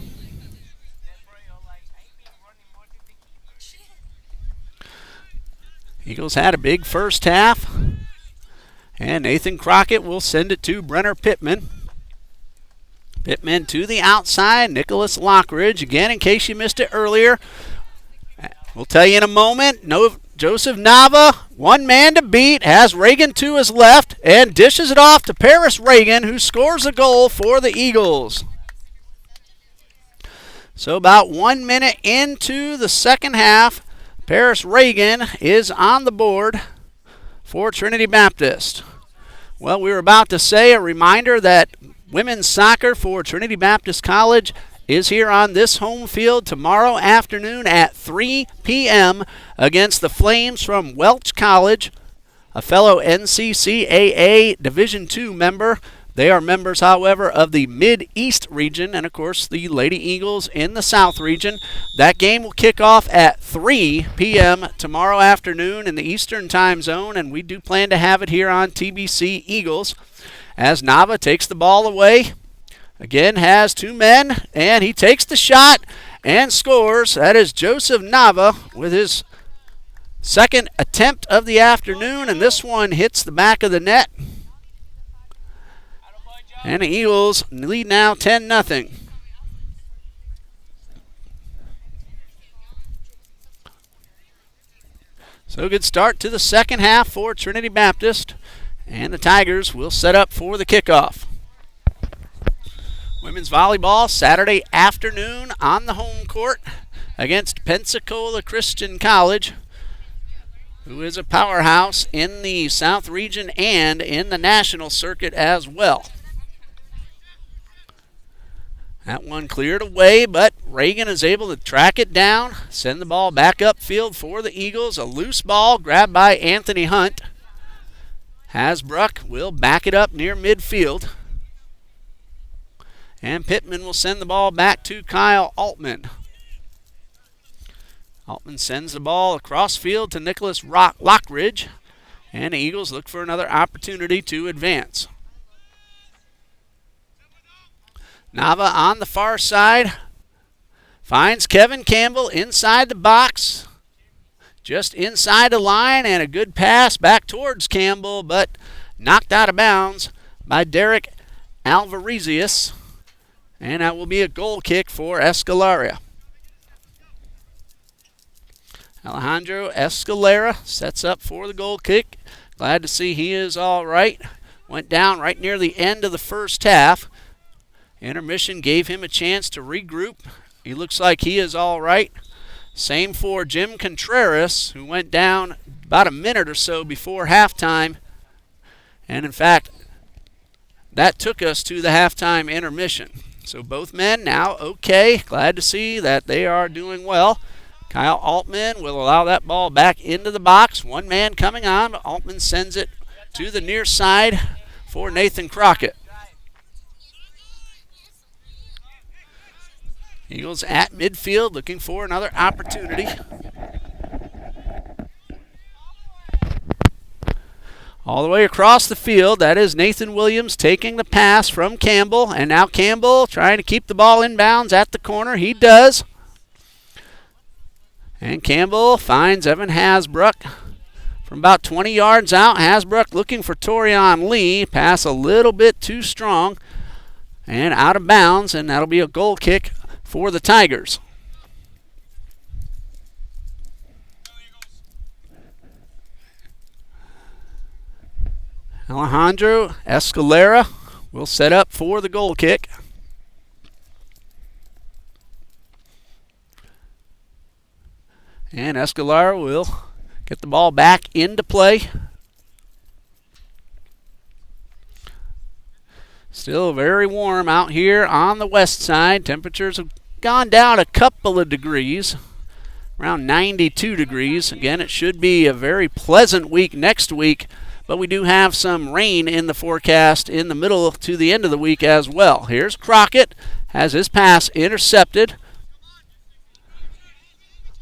Eagles had a big first half, and Nathan Crockett will send it to Brenner Pittman. Pittman to the outside, Nicholas Lockridge. Again, in case you missed it earlier, we'll tell you in a moment. Joseph Nava, one man to beat, has Reagan to his left, and dishes it off to Paris Reagan, who scores a goal for the Eagles. So about 1 minute into the second half, Paris Reagan is on the board for Trinity Baptist. Well, we were about to say a reminder that women's soccer for Trinity Baptist College is here on this home field tomorrow afternoon at 3 p.m. against the Flames from Welch College, a fellow NCCAA Division II member. They are members, however, of the Mid-East region and, of course, the Lady Eagles in the South region. That game will kick off at 3 p.m. tomorrow afternoon in the Eastern time zone, and we do plan to have it here on TBC Eagles. As Nava takes the ball away, again has two men, and he takes the shot and scores. That is Joseph Nava with his second attempt of the afternoon, and this one hits the back of the net. And the Eagles lead now 10-0. So good start to the second half for Trinity Baptist. And the Tigers will set up for the kickoff. Women's volleyball Saturday afternoon on the home court against Pensacola Christian College, who is a powerhouse in the South region and in the national circuit as well. That one cleared away, but Reagan is able to track it down, send the ball back upfield for the Eagles. A loose ball grabbed by Anthony Hunt. Hasbrook will back it up near midfield. And Pittman will send the ball back to Kyle Altman. Altman sends the ball across field to Nicholas Lockridge. And the Eagles look for another opportunity to advance. Nava on the far side finds Kevin Campbell inside the box. Just inside the line, and a good pass back towards Campbell, but knocked out of bounds by Derek Alvarez. And that will be a goal kick for Escalera. Alejandro Escalera sets up for the goal kick. Glad to see he is all right. Went down right near the end of the first half. Intermission gave him a chance to regroup. He looks like he is all right. Same for Jim Contreras, who went down about a minute or so before halftime. And in fact, that took us to the halftime intermission. So both men now okay. Glad to see that they are doing well. Kyle Altman will allow that ball back into the box. One man coming on, but Altman sends it to the near side for Nathan Crockett. Eagles at midfield looking for another opportunity. All the way across the field, that is Nathan Williams taking the pass from Campbell. And now Campbell trying to keep the ball inbounds at the corner. He does. And Campbell finds Evan Hasbrook from about 20 yards out. Hasbrook looking for Torian Lee. Pass a little bit too strong and out of bounds, and that'll be a goal kick for the Tigers. Alejandro Escalera will set up for the goal kick. And Escalar will get the ball back into play. Still very warm out here on the west side. Temperatures have gone down a couple of degrees, around 92 degrees. Again, it should be a very pleasant week next week, but we do have some rain in the forecast in the middle to the end of the week as well. Here's Crockett, has his pass intercepted.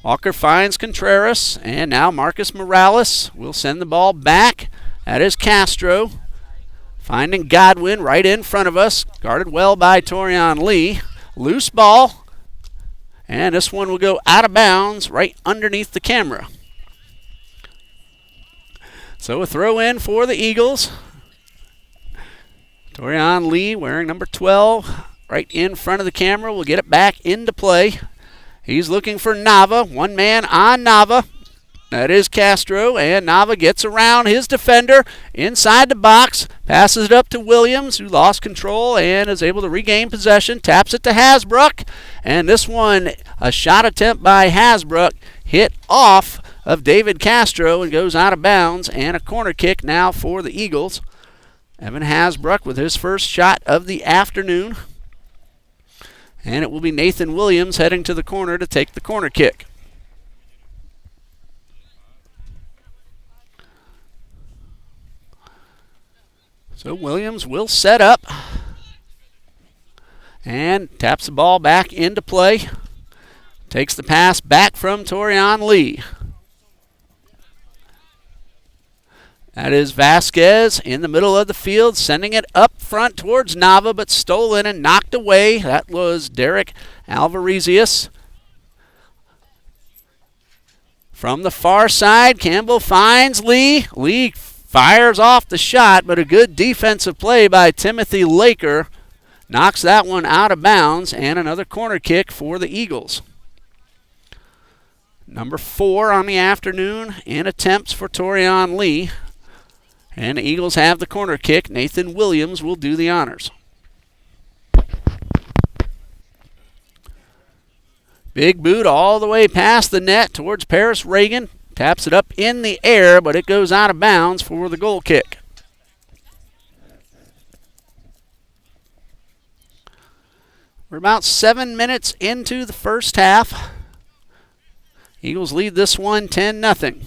Walker finds Contreras, and now Marcus Morales will send the ball back. That is Castro. Finding Godwin right in front of us, guarded well by Torian Lee. Loose ball, and this one will go out of bounds right underneath the camera. So a throw in for the Eagles. Torian Lee wearing number 12 right in front of the camera will get it back into play. He's looking for Nava. One man on Nava. That is Castro, and Nava gets around his defender inside the box, passes it up to Williams, who lost control and is able to regain possession, taps it to Hasbrook, and this one, a shot attempt by Hasbrook, hit off of David Castro and goes out of bounds, and a corner kick now for the Eagles. Evan Hasbrook with his first shot of the afternoon. And it will be Nathan Williams heading to the corner to take the corner kick. So Williams will set up and taps the ball back into play. Takes the pass back from Torian Lee. That is Vasquez in the middle of the field, sending it up front towards Nava, but stolen and knocked away. That was Derek Alvarez. From the far side, Campbell finds Lee. Lee fires off the shot, but a good defensive play by Timothy Laker knocks that one out of bounds, and another corner kick for the Eagles. Number 4 on the afternoon in attempts for Torian Lee. And the Eagles have the corner kick. Nathan Williams will do the honors. Big boot all the way past the net towards Paris Reagan. Taps it up in the air, but it goes out of bounds for the goal kick. We're about 7 minutes into the first half. Eagles lead this one 10-0.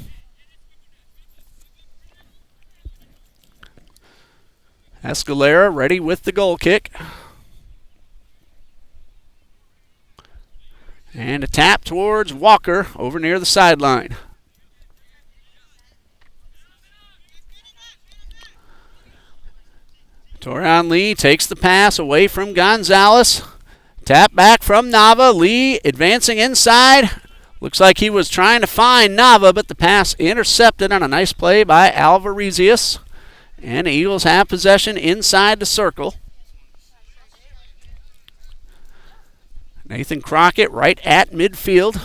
Escalera ready with the goal kick. And a tap towards Walker over near the sideline. Torian Lee takes the pass away from Gonzalez. Tap back from Nava. Lee advancing inside. Looks like he was trying to find Nava, but the pass intercepted on a nice play by Alvarez. And the Eagles have possession inside the circle. Nathan Crockett right at midfield.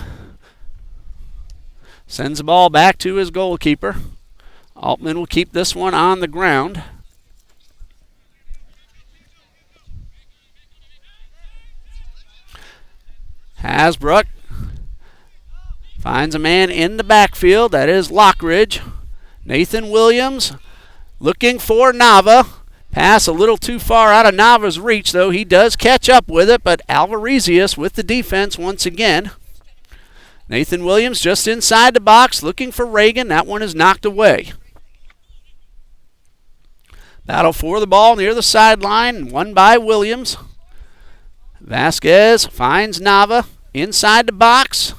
Sends the ball back to his goalkeeper. Altman will keep this one on the ground. Hasbrook finds a man in the backfield. That is Lockridge. Nathan Williams looking for Nava. Pass a little too far out of Nava's reach, though. He does catch up with it, but Alvarez with the defense once again. Nathan Williams just inside the box looking for Reagan. That one is knocked away. Battle for the ball near the sideline, won by Williams. Vasquez finds Nava inside the box.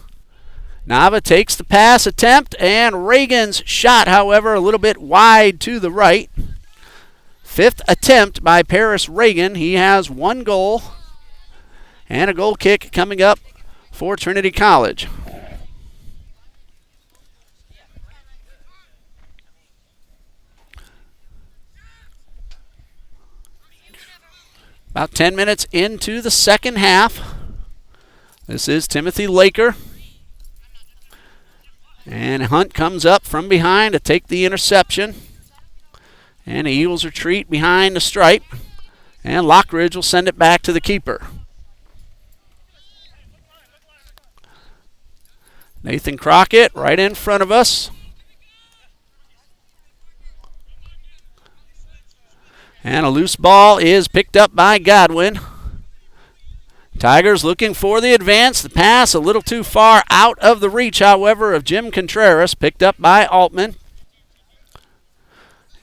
Nava takes the pass attempt, and Reagan's shot, however, a little bit wide to the right. 5th attempt by Paris Reagan. He has 1 goal, and a goal kick coming up for Trinity College. About 10 minutes into the second half. This is Timothy Laker. And Hunt comes up from behind to take the interception. And the Eagles retreat behind the stripe. And Lockridge will send it back to the keeper. Nathan Crockett right in front of us. And a loose ball is picked up by Godwin. Tigers looking for the advance. The pass a little too far out of the reach, however, of Jim Contreras, picked up by Altman.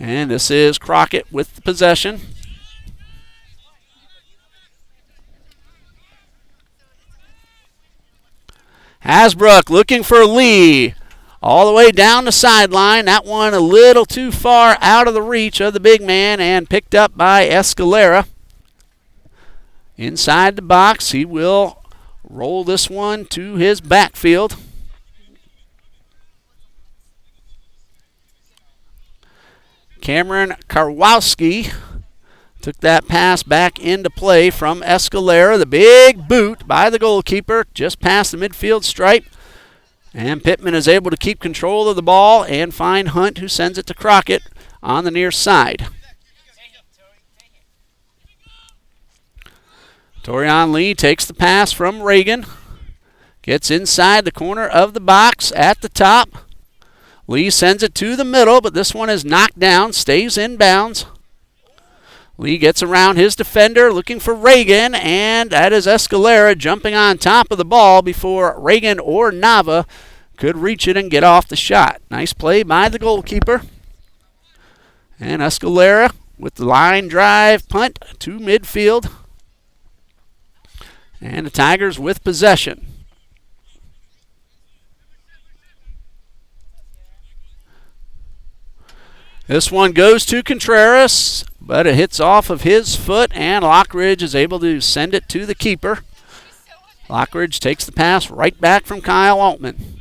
And this is Crockett with the possession. Hasbrook looking for Lee. All the way down the sideline. That one a little too far out of the reach of the big man and picked up by Escalera. Inside the box, he will roll this one to his backfield. Cameron Karwowski took that pass back into play from Escalera. The big boot by the goalkeeper just past the midfield stripe. And Pittman is able to keep control of the ball and find Hunt, who sends it to Crockett on the near side. Torian Lee takes the pass from Reagan. Gets inside the corner of the box at the top. Lee sends it to the middle, but this one is knocked down, stays in bounds. Lee gets around his defender, looking for Reagan, and that is Escalera jumping on top of the ball before Reagan or Nava could reach it and get off the shot. Nice play by the goalkeeper. And Escalera with the line drive punt to midfield. And the Tigers with possession. This one goes to Contreras, but it hits off of his foot, and Lockridge is able to send it to the keeper. Lockridge takes the pass right back from Kyle Altman.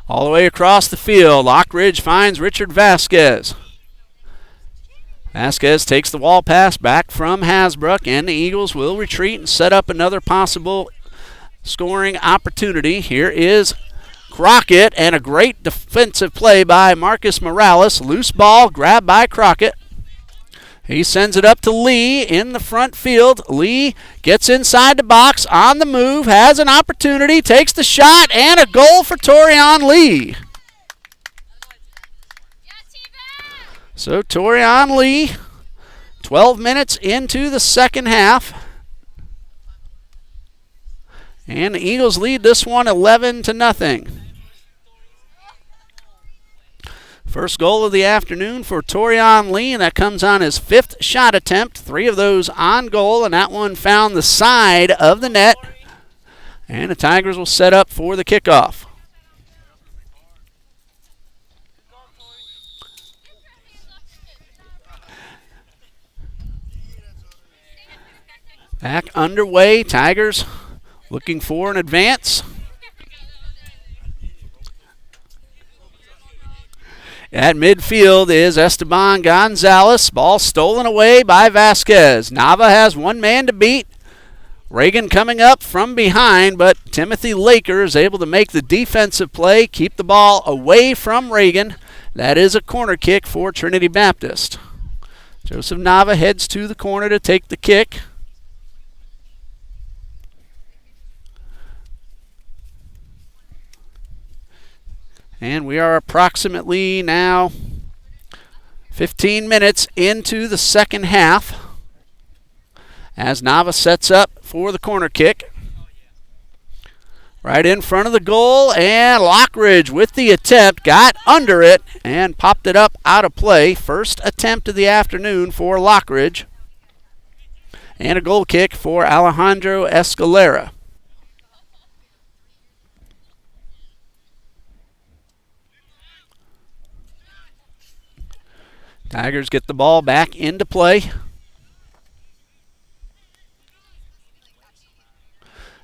All the way across the field, Lockridge finds Richard Vasquez. Vasquez takes the wall pass back from Hasbrook, and the Eagles will retreat and set up another possible scoring opportunity. Here is Crockett, and a great defensive play by Marcus Morales. Loose ball grabbed by Crockett. He sends it up to Lee in the front field. Lee gets inside the box, on the move, has an opportunity, takes the shot, and a goal for Torian Lee. So Torian Lee, 12 minutes into the second half. And the Eagles lead this one 11-0. First goal of the afternoon for Torian Lee, and that comes on his fifth shot attempt. 3 of those on goal, and that one found the side of the net. And the Tigers will set up for the kickoff. Back underway, Tigers looking for an advance. At midfield is Esteban Gonzalez. Ball stolen away by Vasquez. Nava has one man to beat. Reagan coming up from behind, but Timothy Laker is able to make the defensive play, keep the ball away from Reagan. That is a corner kick for Trinity Baptist. Joseph Nava heads to the corner to take the kick. And we are approximately now 15 minutes into the second half as Nava sets up for the corner kick. Right in front of the goal, and Lockridge with the attempt, got under it and popped it up out of play. First attempt of the afternoon for Lockridge. And a goal kick for Alejandro Escalera. Tigers get the ball back into play.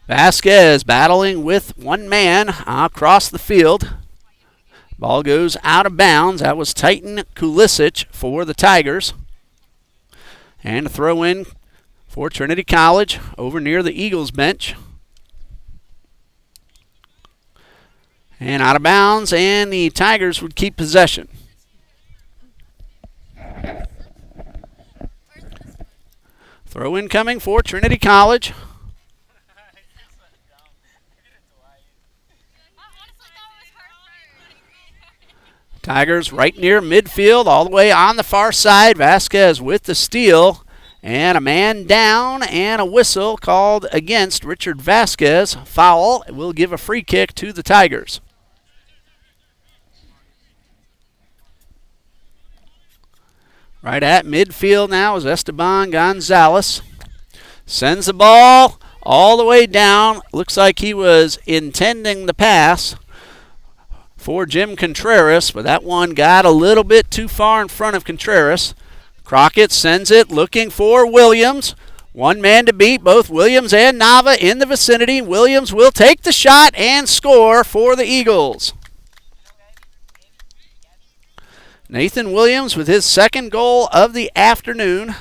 Vasquez battling with one man across the field. Ball goes out of bounds. That was Titan Kulisic for the Tigers. And a throw in for Trinity College over near the Eagles bench. And out of bounds, and the Tigers would keep possession. Throw in coming for Trinity College. Tigers right near midfield, all the way on the far side. Vasquez with the steal. And a man down and a whistle called against Richard Vasquez. Foul will give a free kick to the Tigers. Right at midfield now is Esteban Gonzalez. Sends the ball all the way down. Looks like he was intending the pass for Jim Contreras, but that one got a little bit too far in front of Contreras. Crockett sends it looking for Williams. One man to beat, both Williams and Nava in the vicinity. Williams will take the shot and score for the Eagles. Nathan Williams with his second goal of the afternoon.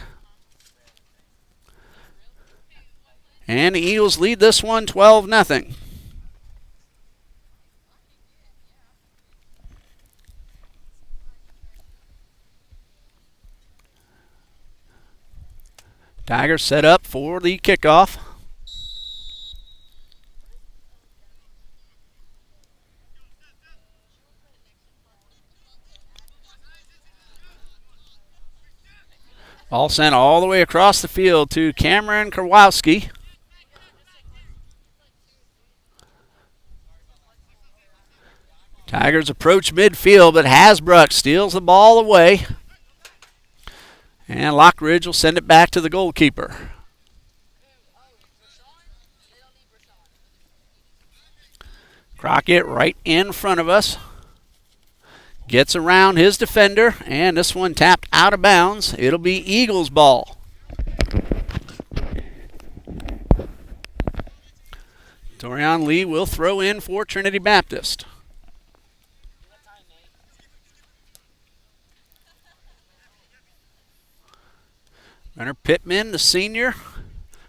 And the Eagles lead this one 12-0. Tigers set up for the kickoff. Ball sent all the way across the field to Cameron Karwowski. Tigers approach midfield, but Hasbrook steals the ball away. And Lockridge will send it back to the goalkeeper. Crockett right in front of us. Gets around his defender, and this one tapped out of bounds. It'll be Eagles ball. Torian Lee will throw in for Trinity Baptist. Brenner Pittman, the senior,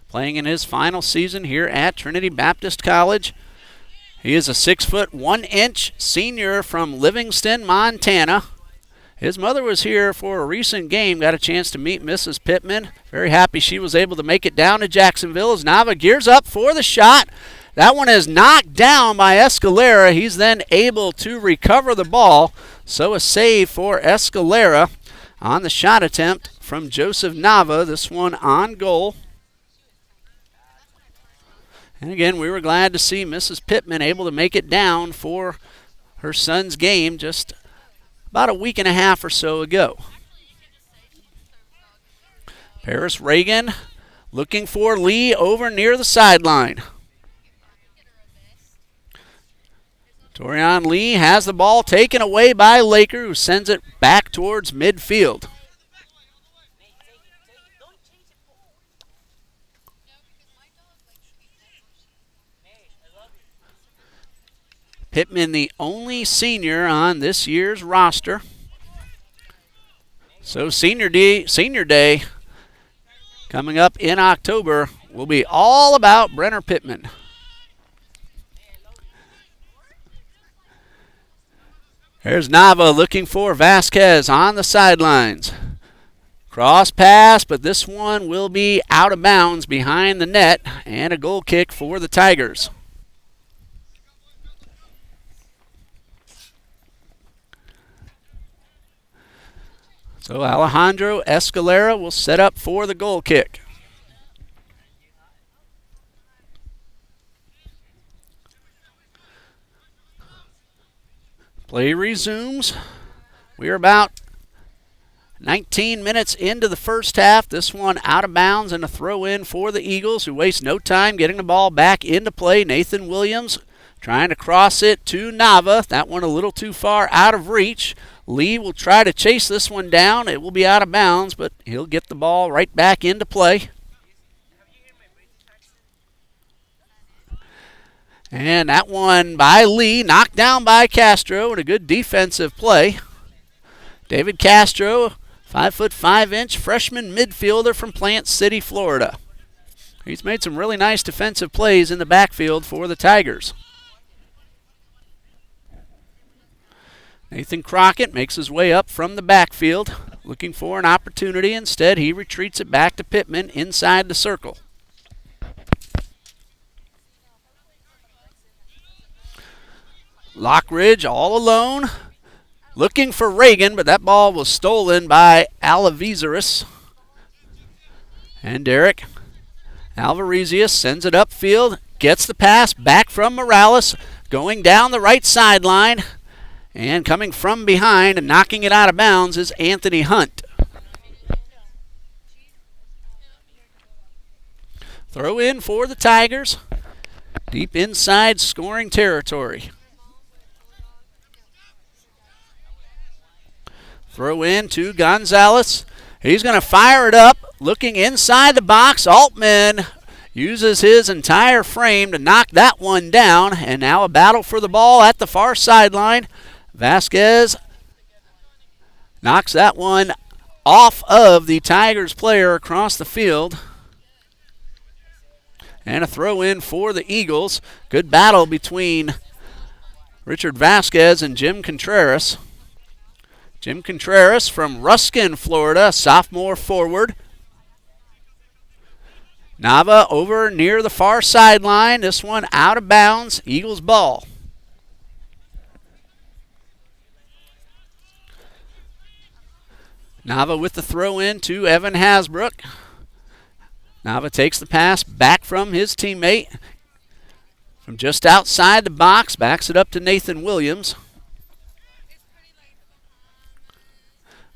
playing in his final season here at Trinity Baptist College. He is a 6'1" senior from Livingston, Montana. His mother was here for a recent game, got a chance to meet Mrs. Pittman. Very happy she was able to make it down to Jacksonville as Nava gears up for the shot. That one is knocked down by Escalera. He's then able to recover the ball. So a save for Escalera on the shot attempt from Joseph Nava. This one on goal. And again, we were glad to see Mrs. Pittman able to make it down for her son's game just about a week and a half or so ago. Paris Reagan looking for Lee over near the sideline. Torian Lee has the ball taken away by Laker, who sends it back towards midfield. Pittman, the only senior on this year's roster. So senior day coming up in October will be all about Brenner Pittman. There's Nava looking for Vasquez on the sidelines. Cross pass, but this one will be out of bounds behind the net, and a goal kick for the Tigers. So Alejandro Escalera will set up for the goal kick. Play resumes. We are about 19 minutes into the first half. This one out of bounds and a throw in for the Eagles, who waste no time getting the ball back into play. Nathan Williams trying to cross it to Nava. That one a little too far out of reach. Lee will try to chase this one down. It will be out of bounds, but he'll get the ball right back into play. And that one by Lee, knocked down by Castro, and a good defensive play. David Castro, 5'5" freshman midfielder from Plant City, Florida. He's made some really nice defensive plays in the backfield for the Tigers. Nathan Crockett makes his way up from the backfield. looking for an opportunity. Instead, he retreats it back to Pittman inside the circle. Lockridge all alone, looking for Reagan, but that ball was stolen by Alavizaris. And Derek Alvarez sends it upfield, gets the pass back from Morales, going down the right sideline, and coming from behind and knocking it out of bounds is Anthony Hunt. Throw in for the Tigers, deep inside scoring territory. Throw in to Gonzalez. He's going to fire it up, looking inside the box. Altman uses his entire frame to knock that one down, and now a battle for the ball at the far sideline. Vasquez knocks that one off of the Tigers player across the field. And a throw in for the Eagles. Good battle between Richard Vasquez and Jim Contreras. Jim Contreras from Ruskin, Florida, sophomore forward. Nava over near the far sideline. This one out of bounds. Eagles ball. Nava with the throw in to Evan Hasbrook. Nava takes the pass back from his teammate. From just outside the box, backs it up to Nathan Williams.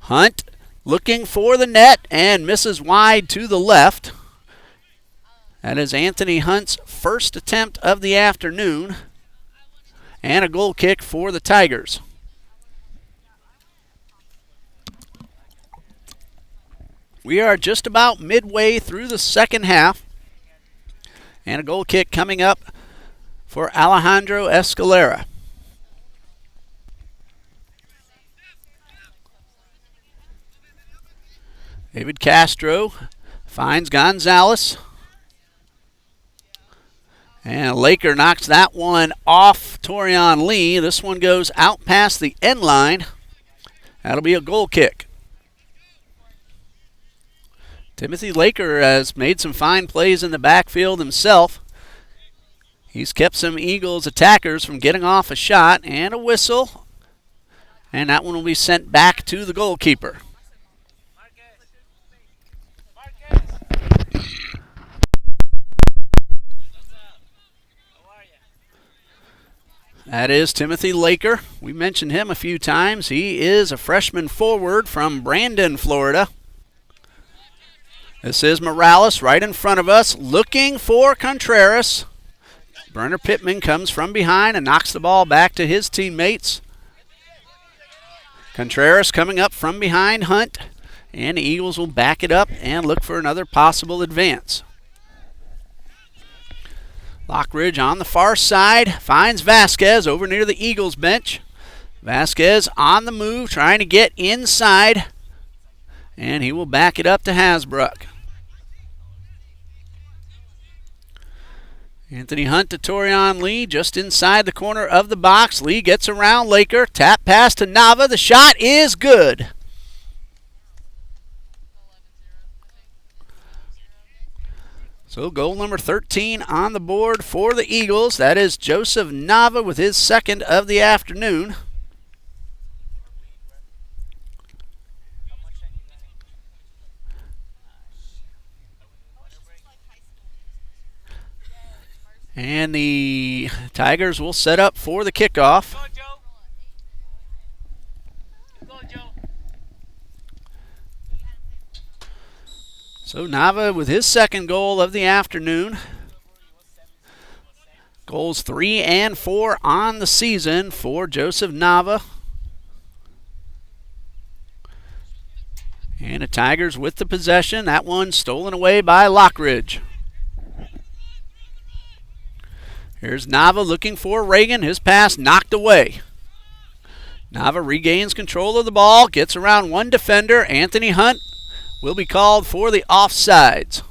Hunt looking for the net and misses wide to the left. That is Anthony Hunt's first attempt of the afternoon. And a goal kick for the Tigers. We are just about midway through the second half. And a goal kick coming up for Alejandro Escalera. David Castro finds Gonzalez. And Laker knocks that one off Torian Lee. This one goes out past the end line. That'll be a goal kick. Timothy Laker has made some fine plays in the backfield himself. He's kept some Eagles attackers from getting off a shot, and a whistle. And that one will be sent back to the goalkeeper. That is Timothy Laker. We mentioned him a few times. He is a freshman forward from Brandon, Florida. This is Morales right in front of us, looking for Contreras. Brenner Pittman comes from behind and knocks the ball back to his teammates. Contreras coming up from behind Hunt, and the Eagles will back it up and look for another possible advance. Lockridge on the far side finds Vasquez over near the Eagles bench. Vasquez on the move, trying to get inside, and he will back it up to Hasbrook. Anthony Hunt to Torian Lee, just inside the corner of the box. Lee gets around Laker, tap pass to Nava. The shot is good. So goal number 13 on the board for the Eagles. That is Joseph Nava with his second of the afternoon. And the Tigers will set up for the kickoff. Go, Joe. Go, Joe. So Nava with his second goal of the afternoon. Goals 3 and 4 on the season for Joseph Nava. And the Tigers with the possession. That one stolen away by Lockridge. Here's Nava looking for Reagan. His pass knocked away. Nava regains control of the ball, gets around one defender. Anthony Hunt will be called for the offsides.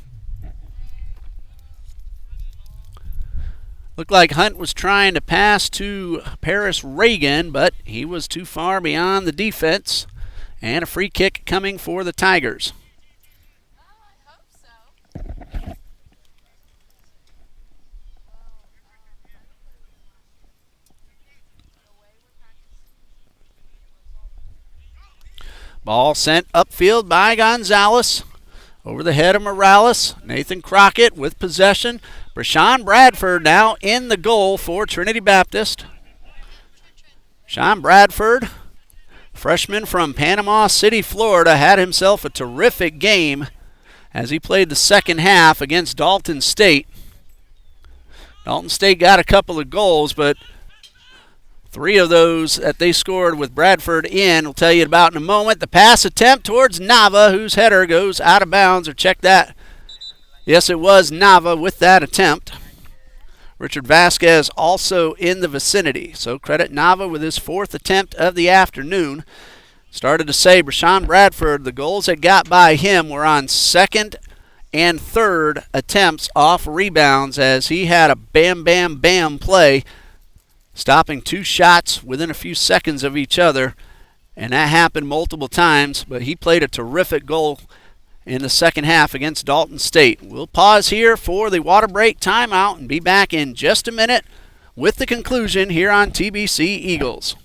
Looked like Hunt was trying to pass to Paris Reagan, but he was too far beyond the defense. And a free kick coming for the Tigers. Ball sent upfield by Gonzalez. Over the head of Morales. Nathan Crockett with possession. Brashawn Bradford now in the goal for Trinity Baptist. Sean Bradford, freshman from Panama City, Florida, had himself a terrific game as he played the second half against Dalton State. Dalton State got a couple of goals, but 3 of those that they scored with Bradford in, we'll tell you about in a moment. The pass attempt towards Nava, whose header goes out of bounds, or check that. Yes, it was Nava with that attempt. Richard Vasquez also in the vicinity, so credit Nava with his 4th attempt of the afternoon. Started to say Brashawn Bradford, the goals that got by him were on 2nd and 3rd attempts off rebounds, as he had a bam, bam, bam play, stopping 2 shots within a few seconds of each other, and that happened multiple times, but he played a terrific goal in the second half against Dalton State. We'll pause here for the water break timeout and be back in just a minute with the conclusion here on TBC Eagles.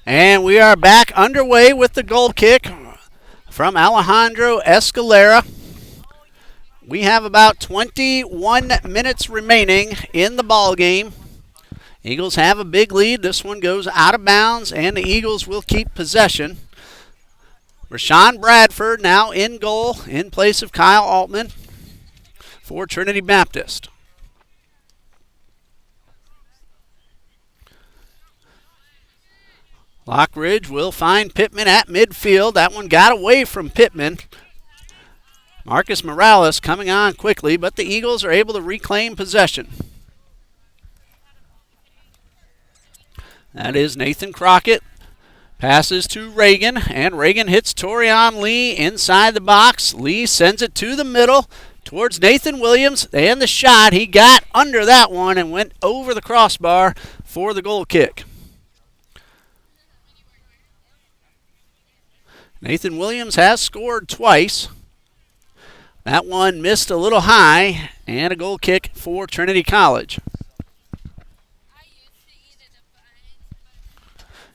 And we are back underway with the goal kick from Alejandro Escalera. We have about 21 minutes remaining in the ball game. Eagles have a big lead. This one goes out of bounds, and the Eagles will keep possession. Rashawn Bradford now in goal in place of Kyle Altman. for Trinity Baptist. Lockridge will find Pittman at midfield. That one got away from Pittman. Marcus Morales coming on quickly, but the Eagles are able to reclaim possession. That is Nathan Crockett. Passes to Reagan, and Reagan hits Torian Lee inside the box. Lee sends it to the middle towards Nathan Williams, and the shot, he got under that one and went over the crossbar for the goal kick. Nathan Williams has scored twice. That one missed a little high, and a goal kick for Trinity College.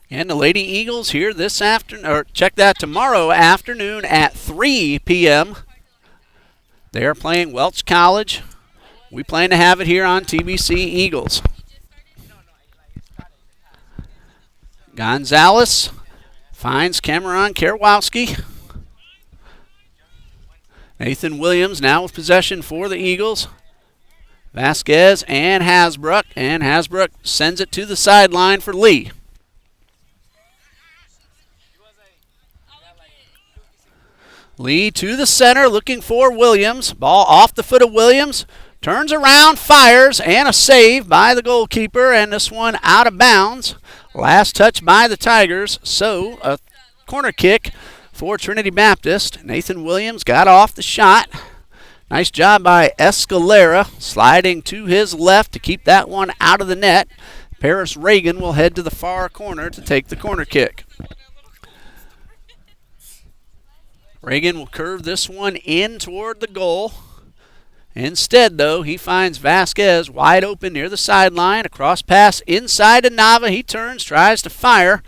And the Lady Eagles here this afternoon, or check that tomorrow afternoon at 3 p.m. They are playing Welch College. We plan to have it here on TBC Eagles. Gonzalez finds Cameron Karwowski. Nathan Williams now with possession for the Eagles. Vasquez and Hasbrook sends it to the sideline for Lee. Lee to the center looking for Williams. Ball off the foot of Williams. Turns around, fires, and a save by the goalkeeper, and this one out of bounds. Last touch by the Tigers, so a corner kick for Trinity Baptist. Nathan Williams got off the shot. Nice job by Escalera, sliding to his left to keep that one out of the net. Paris Reagan will head to the far corner to take the corner kick. Reagan will curve this one in toward the goal. Instead, though, he finds Vasquez wide open near the sideline. A cross pass inside to Nava. He turns, tries to fire,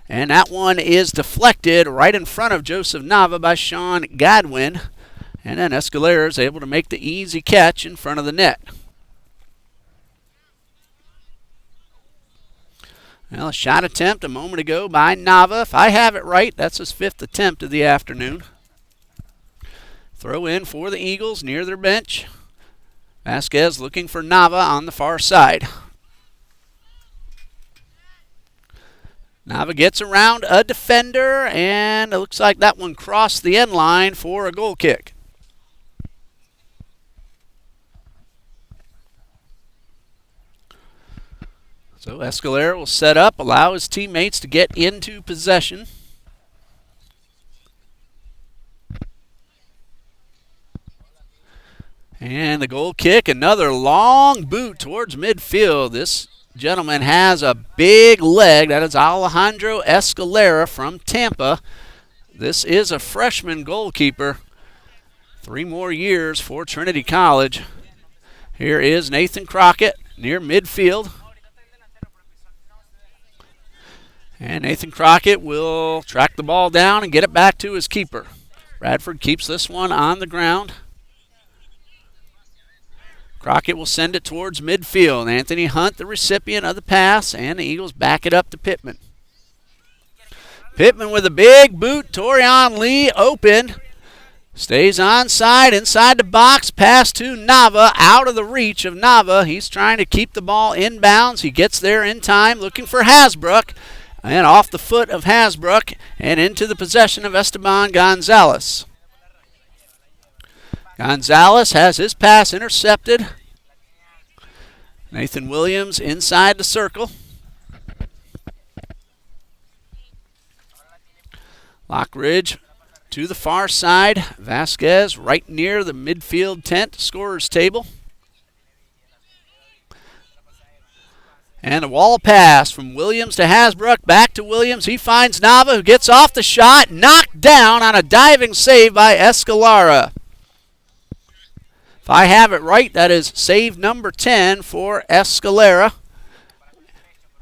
and that one is deflected right in front of Joseph Nava by Sean Godwin. And then Escalera is able to make the easy catch in front of the net. Well, a shot attempt a moment ago by Nava. If I have it right, that's his 5th attempt of the afternoon. Throw in for the Eagles near their bench. Vasquez looking for Nava on the far side. Nava gets around a defender, and it looks like that one crossed the end line for a goal kick. So Escalera will set up, allow his teammates to get into possession. And the goal kick, another long boot towards midfield. This gentleman has a big leg. That is Alejandro Escalera from Tampa. This is a freshman goalkeeper. 3 more years for Trinity College. Here is Nathan Crockett near midfield. And Nathan Crockett will track the ball down and get it back to his keeper. Bradford keeps this one on the ground. Crockett will send it towards midfield. Anthony Hunt, the recipient of the pass, and the Eagles back it up to Pittman. Pittman with a big boot. Torian Lee open. Stays onside, inside the box. Pass to Nava, out of the reach of Nava. He's trying to keep the ball inbounds. He gets there in time, looking for Hasbrook. And off the foot of Hasbrook and into the possession of Esteban Gonzalez. Gonzalez has his pass intercepted. Nathan Williams inside the circle. Lockridge to the far side. Vasquez right near the midfield tent, scorer's table. And a wall pass from Williams to Hasbrook, back to Williams. He finds Nava, who gets off the shot, knocked down on a diving save by Escalera. If I have it right, that is save number 10 for Escalera.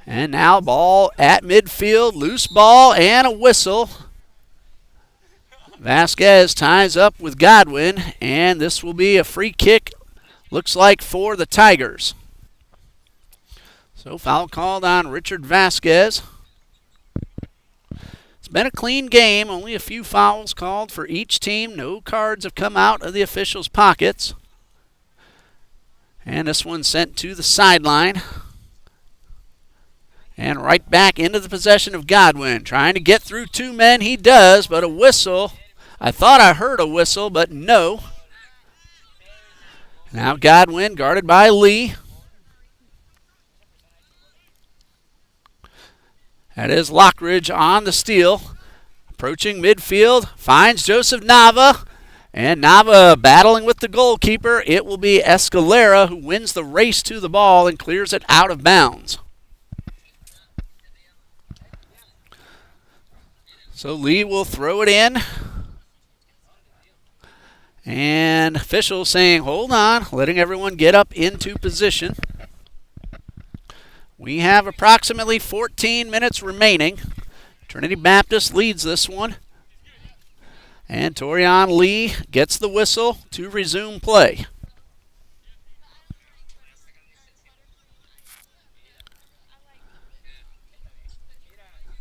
And now ball at midfield, loose ball and a whistle. Vasquez ties up with Godwin, and this will be a free kick, looks like, for the Tigers. So foul called on Richard Vasquez. It's been a clean game, only a few fouls called for each team. No cards have come out of the officials' pockets. And this one sent to the sideline. And right back into the possession of Godwin. Trying to get through two men. He does, but a whistle. I thought I heard a whistle, but no. Now Godwin guarded by Lee. That is Lockridge on the steal. Approaching midfield. Finds Joseph Nava. And Nava battling with the goalkeeper. It will be Escalera who wins the race to the ball and clears it out of bounds. So Lee will throw it in. And officials saying, hold on, letting everyone get up into position. We have approximately 14 minutes remaining. Trinity Baptist leads this one. And Torian Lee gets the whistle to resume play.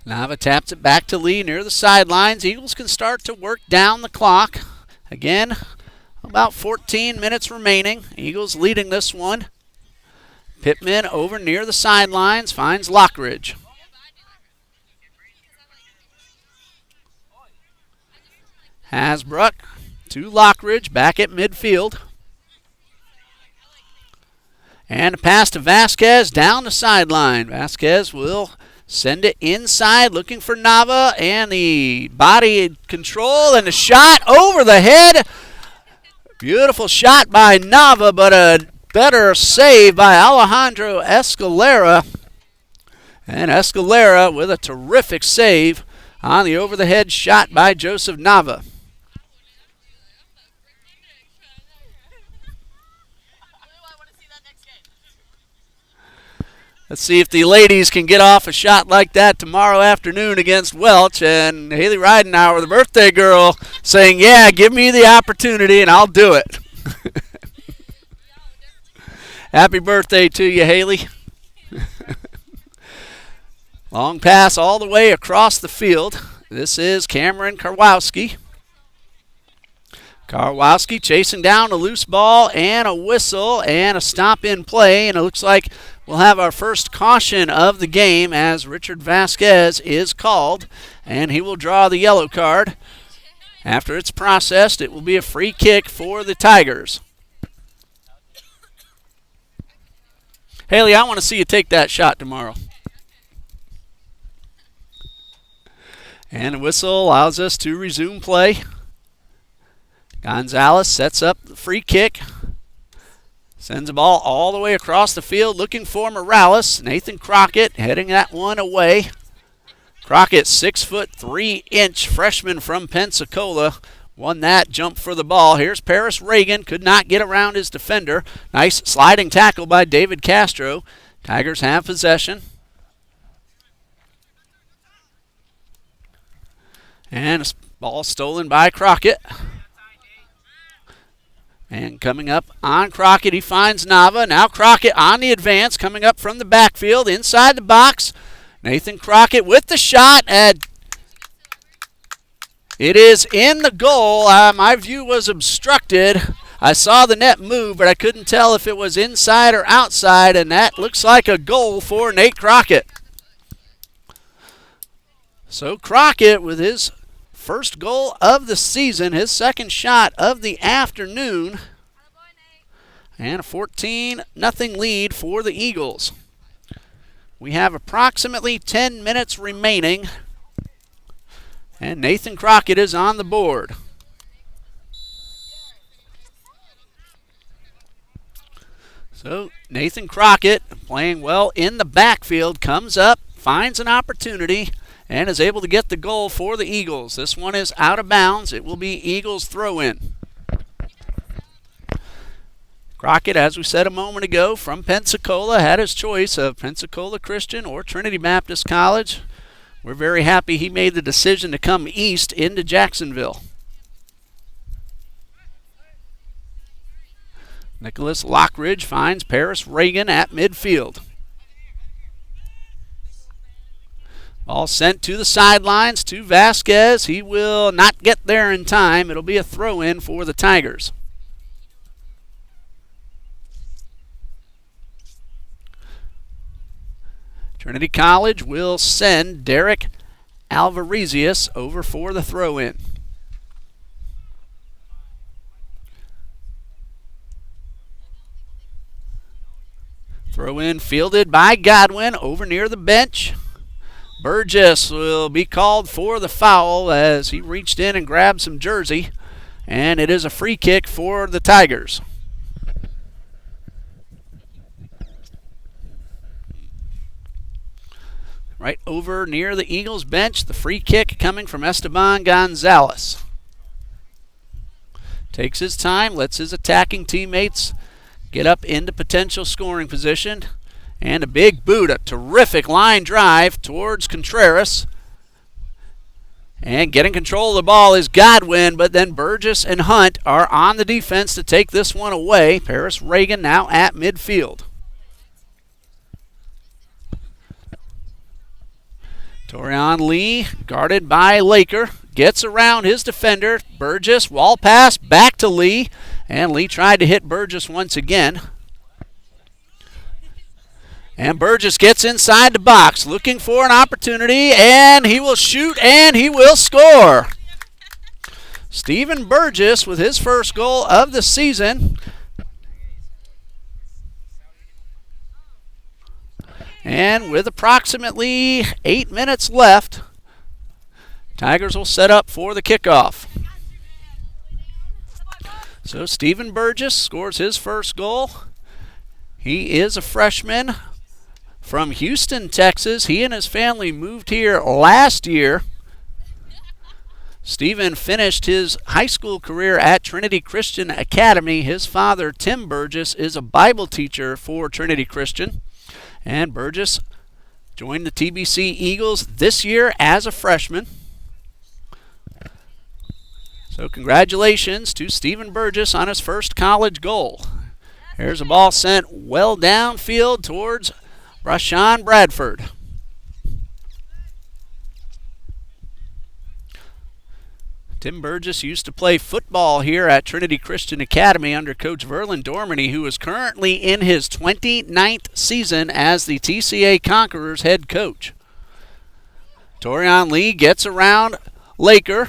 Nava taps it back to Lee near the sidelines. Eagles can start to work down the clock. Again, about 14 minutes remaining. Eagles leading this one. Pittman over near the sidelines finds Lockridge. Hasbrook to Lockridge back at midfield. And a pass to Vasquez down the sideline. Vasquez will send it inside, looking for Nava, and the body control and the shot over the head. Beautiful shot by Nava, but a better save by Alejandro Escalera. And Escalera with a terrific save on the over-the-head shot by Joseph Nava. Let's see if the ladies can get off a shot like that tomorrow afternoon against Welch. And Haley Ridenauer, the birthday girl, saying, yeah, give me the opportunity and I'll do it. Happy birthday to you, Haley. Long pass all the way across the field. This is Cameron Karwowski. Karwowski chasing down a loose ball and a whistle and a stop in play. And it looks like we'll have our first caution of the game as Richard Vasquez is called. And he will draw the yellow card. After it's processed, it will be a free kick for the Tigers. Haley, I want to see you take that shot tomorrow. And the whistle allows us to resume play. Gonzalez sets up the free kick. Sends the ball all the way across the field looking for Morales. Nathan Crockett heading that one away. Crockett, 6'3" freshman from Pensacola, won that jump for the ball. Here's Paris Reagan. Could not get around his defender. Nice sliding tackle by David Castro. Tigers have possession. And a ball stolen by Crockett. And coming up on Crockett, he finds Nava. Now Crockett on the advance, coming up from the backfield, inside the box. Nathan Crockett with the shot. And it is in the goal. My view was obstructed. I saw the net move, but I couldn't tell if it was inside or outside, and that looks like a goal for Nate Crockett. So Crockett with his first goal of the season, his second shot of the afternoon, and a 14-0 lead for the Eagles. We have approximately 10 minutes remaining, and Nathan Crockett is on the board. So Nathan Crockett, playing well in the backfield, comes up, finds an opportunity, and is able to get the goal for the Eagles. This one is out of bounds. It will be Eagles throw-in. Crockett, as we said a moment ago, from Pensacola, had his choice of Pensacola Christian or Trinity Baptist College. We're very happy he made the decision to come east into Jacksonville. Nicholas Lockridge finds Paris Reagan at midfield. Ball sent to the sidelines to Vasquez. He will not get there in time. It'll be a throw-in for the Tigers. Trinity College will send Derek Alvarez over for the throw-in. Throw-in fielded by Godwin over near the bench. Burgess will be called for the foul as he reached in and grabbed some jersey, and it is a free kick for the Tigers. Right over near the Eagles bench, the free kick coming from Esteban Gonzalez. Takes his time, lets his attacking teammates get up into potential scoring position. And a big boot, a terrific line drive towards Contreras. And getting control of the ball is Godwin, but then Burgess and Hunt are on the defense to take this one away. Paris Reagan now at midfield. Torian Lee, guarded by Laker, gets around his defender. Burgess, wall pass, back to Lee. And Lee tried to hit Burgess once again. And Burgess gets inside the box, looking for an opportunity, and he will shoot, and he will score. Stephen Burgess with his first goal of the season. And with approximately 8 minutes left, Tigers will set up for the kickoff. So Stephen Burgess scores his first goal. He is a freshman from Houston, Texas. He and his family moved here last year. Stephen finished his high school career at Trinity Christian Academy. His father, Tim Burgess, is a Bible teacher for Trinity Christian. And Burgess joined the TBC Eagles this year as a freshman. So congratulations to Stephen Burgess on his first college goal. Here's a ball sent well downfield towards Rashawn Bradford. Tim Burgess used to play football here at Trinity Christian Academy under Coach Verlin Dormany, who is currently in his 29th season as the TCA Conquerors head coach. Torian Lee gets around Laker,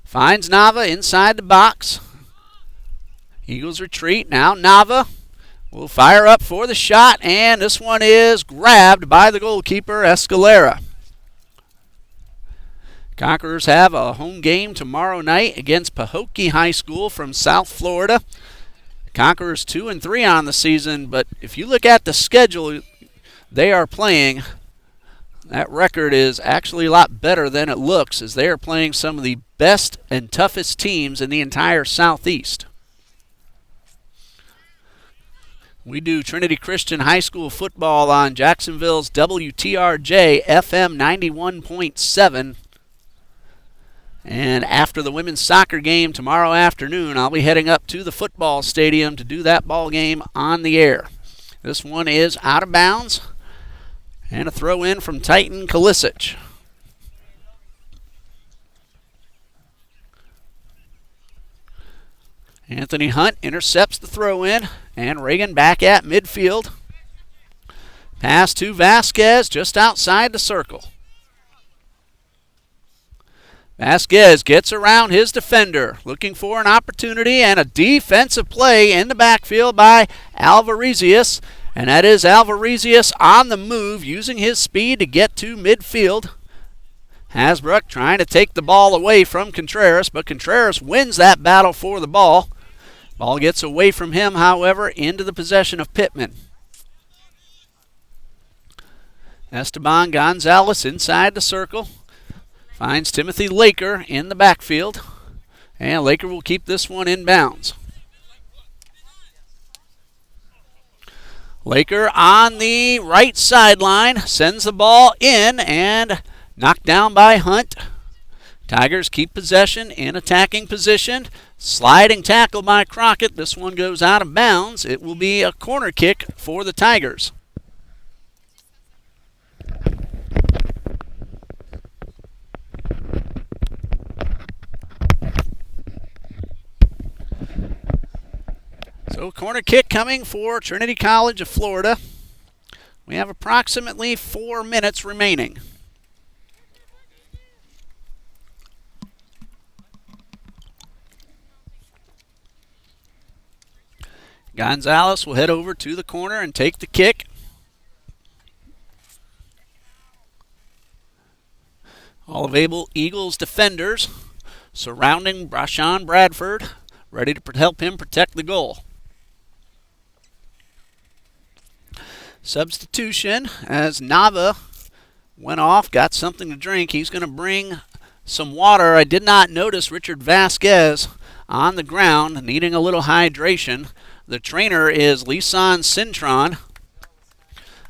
finds Nava inside the box. Eagles retreat. Now Nava will fire up for the shot, and this one is grabbed by the goalkeeper, Escalera. Conquerors have a home game tomorrow night against Pahokee High School from South Florida. Conquerors 2-3 on the season, but if you look at the schedule they are playing, that record is actually a lot better than it looks, as they are playing some of the best and toughest teams in the entire Southeast. We do Trinity Christian High School football on Jacksonville's WTRJ FM 91.7. And after the women's soccer game tomorrow afternoon, I'll be heading up to the football stadium to do that ball game on the air. This one is out of bounds. And a throw in from Titan Kalisic. Anthony Hunt intercepts the throw in. And Reagan back at midfield. Pass to Vasquez just outside the circle. Vasquez gets around his defender, looking for an opportunity and a defensive play in the backfield by Alvarez. And that is Alvarez on the move, using his speed to get to midfield. Hasbrook trying to take the ball away from Contreras, but Contreras wins that battle for the ball. Ball gets away from him, however, into the possession of Pittman. Esteban Gonzalez inside the circle. Finds Timothy Laker in the backfield. And Laker will keep this one in bounds. Laker on the right sideline sends the ball in and knocked down by Hunt. Tigers keep possession in attacking position. Sliding tackle by Crockett. This one goes out of bounds. It will be a corner kick for the Tigers. So corner kick coming for Trinity College of Florida. We have approximately 4 minutes remaining. Gonzalez will head over to the corner and take the kick. All available Eagles defenders surrounding Brashawn Bradford, ready to help him protect the goal. Substitution as Nava went off, got something to drink. He's going to bring some water. I did not notice Richard Vasquez on the ground, needing a little hydration. The trainer is Lisan Cintron.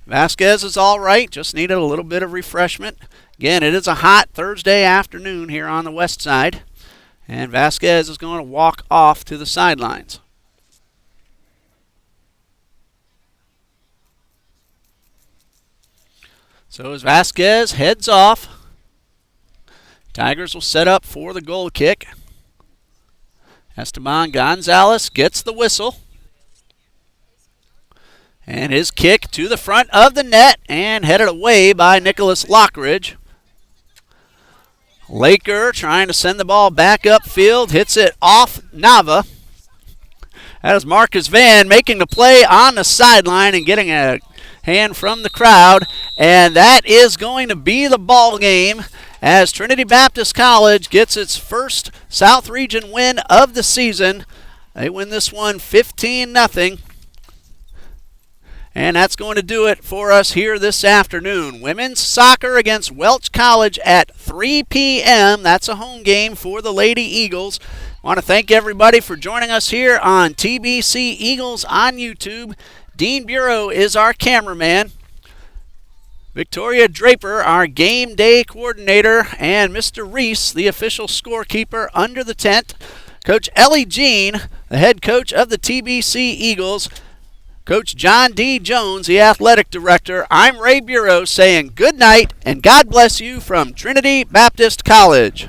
Vasquez is all right, just needed a little bit of refreshment. Again, it is a hot Thursday afternoon here on the west side, and Vasquez is going to walk off to the sidelines. So as Vasquez heads off, Tigers will set up for the goal kick. Esteban Gonzalez gets the whistle. And his kick to the front of the net and headed away by Nicholas Lockridge. Laker trying to send the ball back upfield, hits it off Nava. That is Marcus Van making the play on the sideline and getting a hand from the crowd. And that is going to be the ball game as Trinity Baptist College gets its first South Region win of the season. They win this one 15-0. And that's going to do it for us here this afternoon. Women's soccer against Welch College at 3 p.m. That's a home game for the Lady Eagles. I want to thank everybody for joining us here on TBC Eagles on YouTube. Dean Bureau is our cameraman. Victoria Draper, our game day coordinator, and Mr. Reese, the official scorekeeper under the tent. Coach Ellie Jean, the head coach of the TBC Eagles. Coach John D. Jones, the athletic director. I'm Ray Bureau saying good night and God bless you from Trinity Baptist College.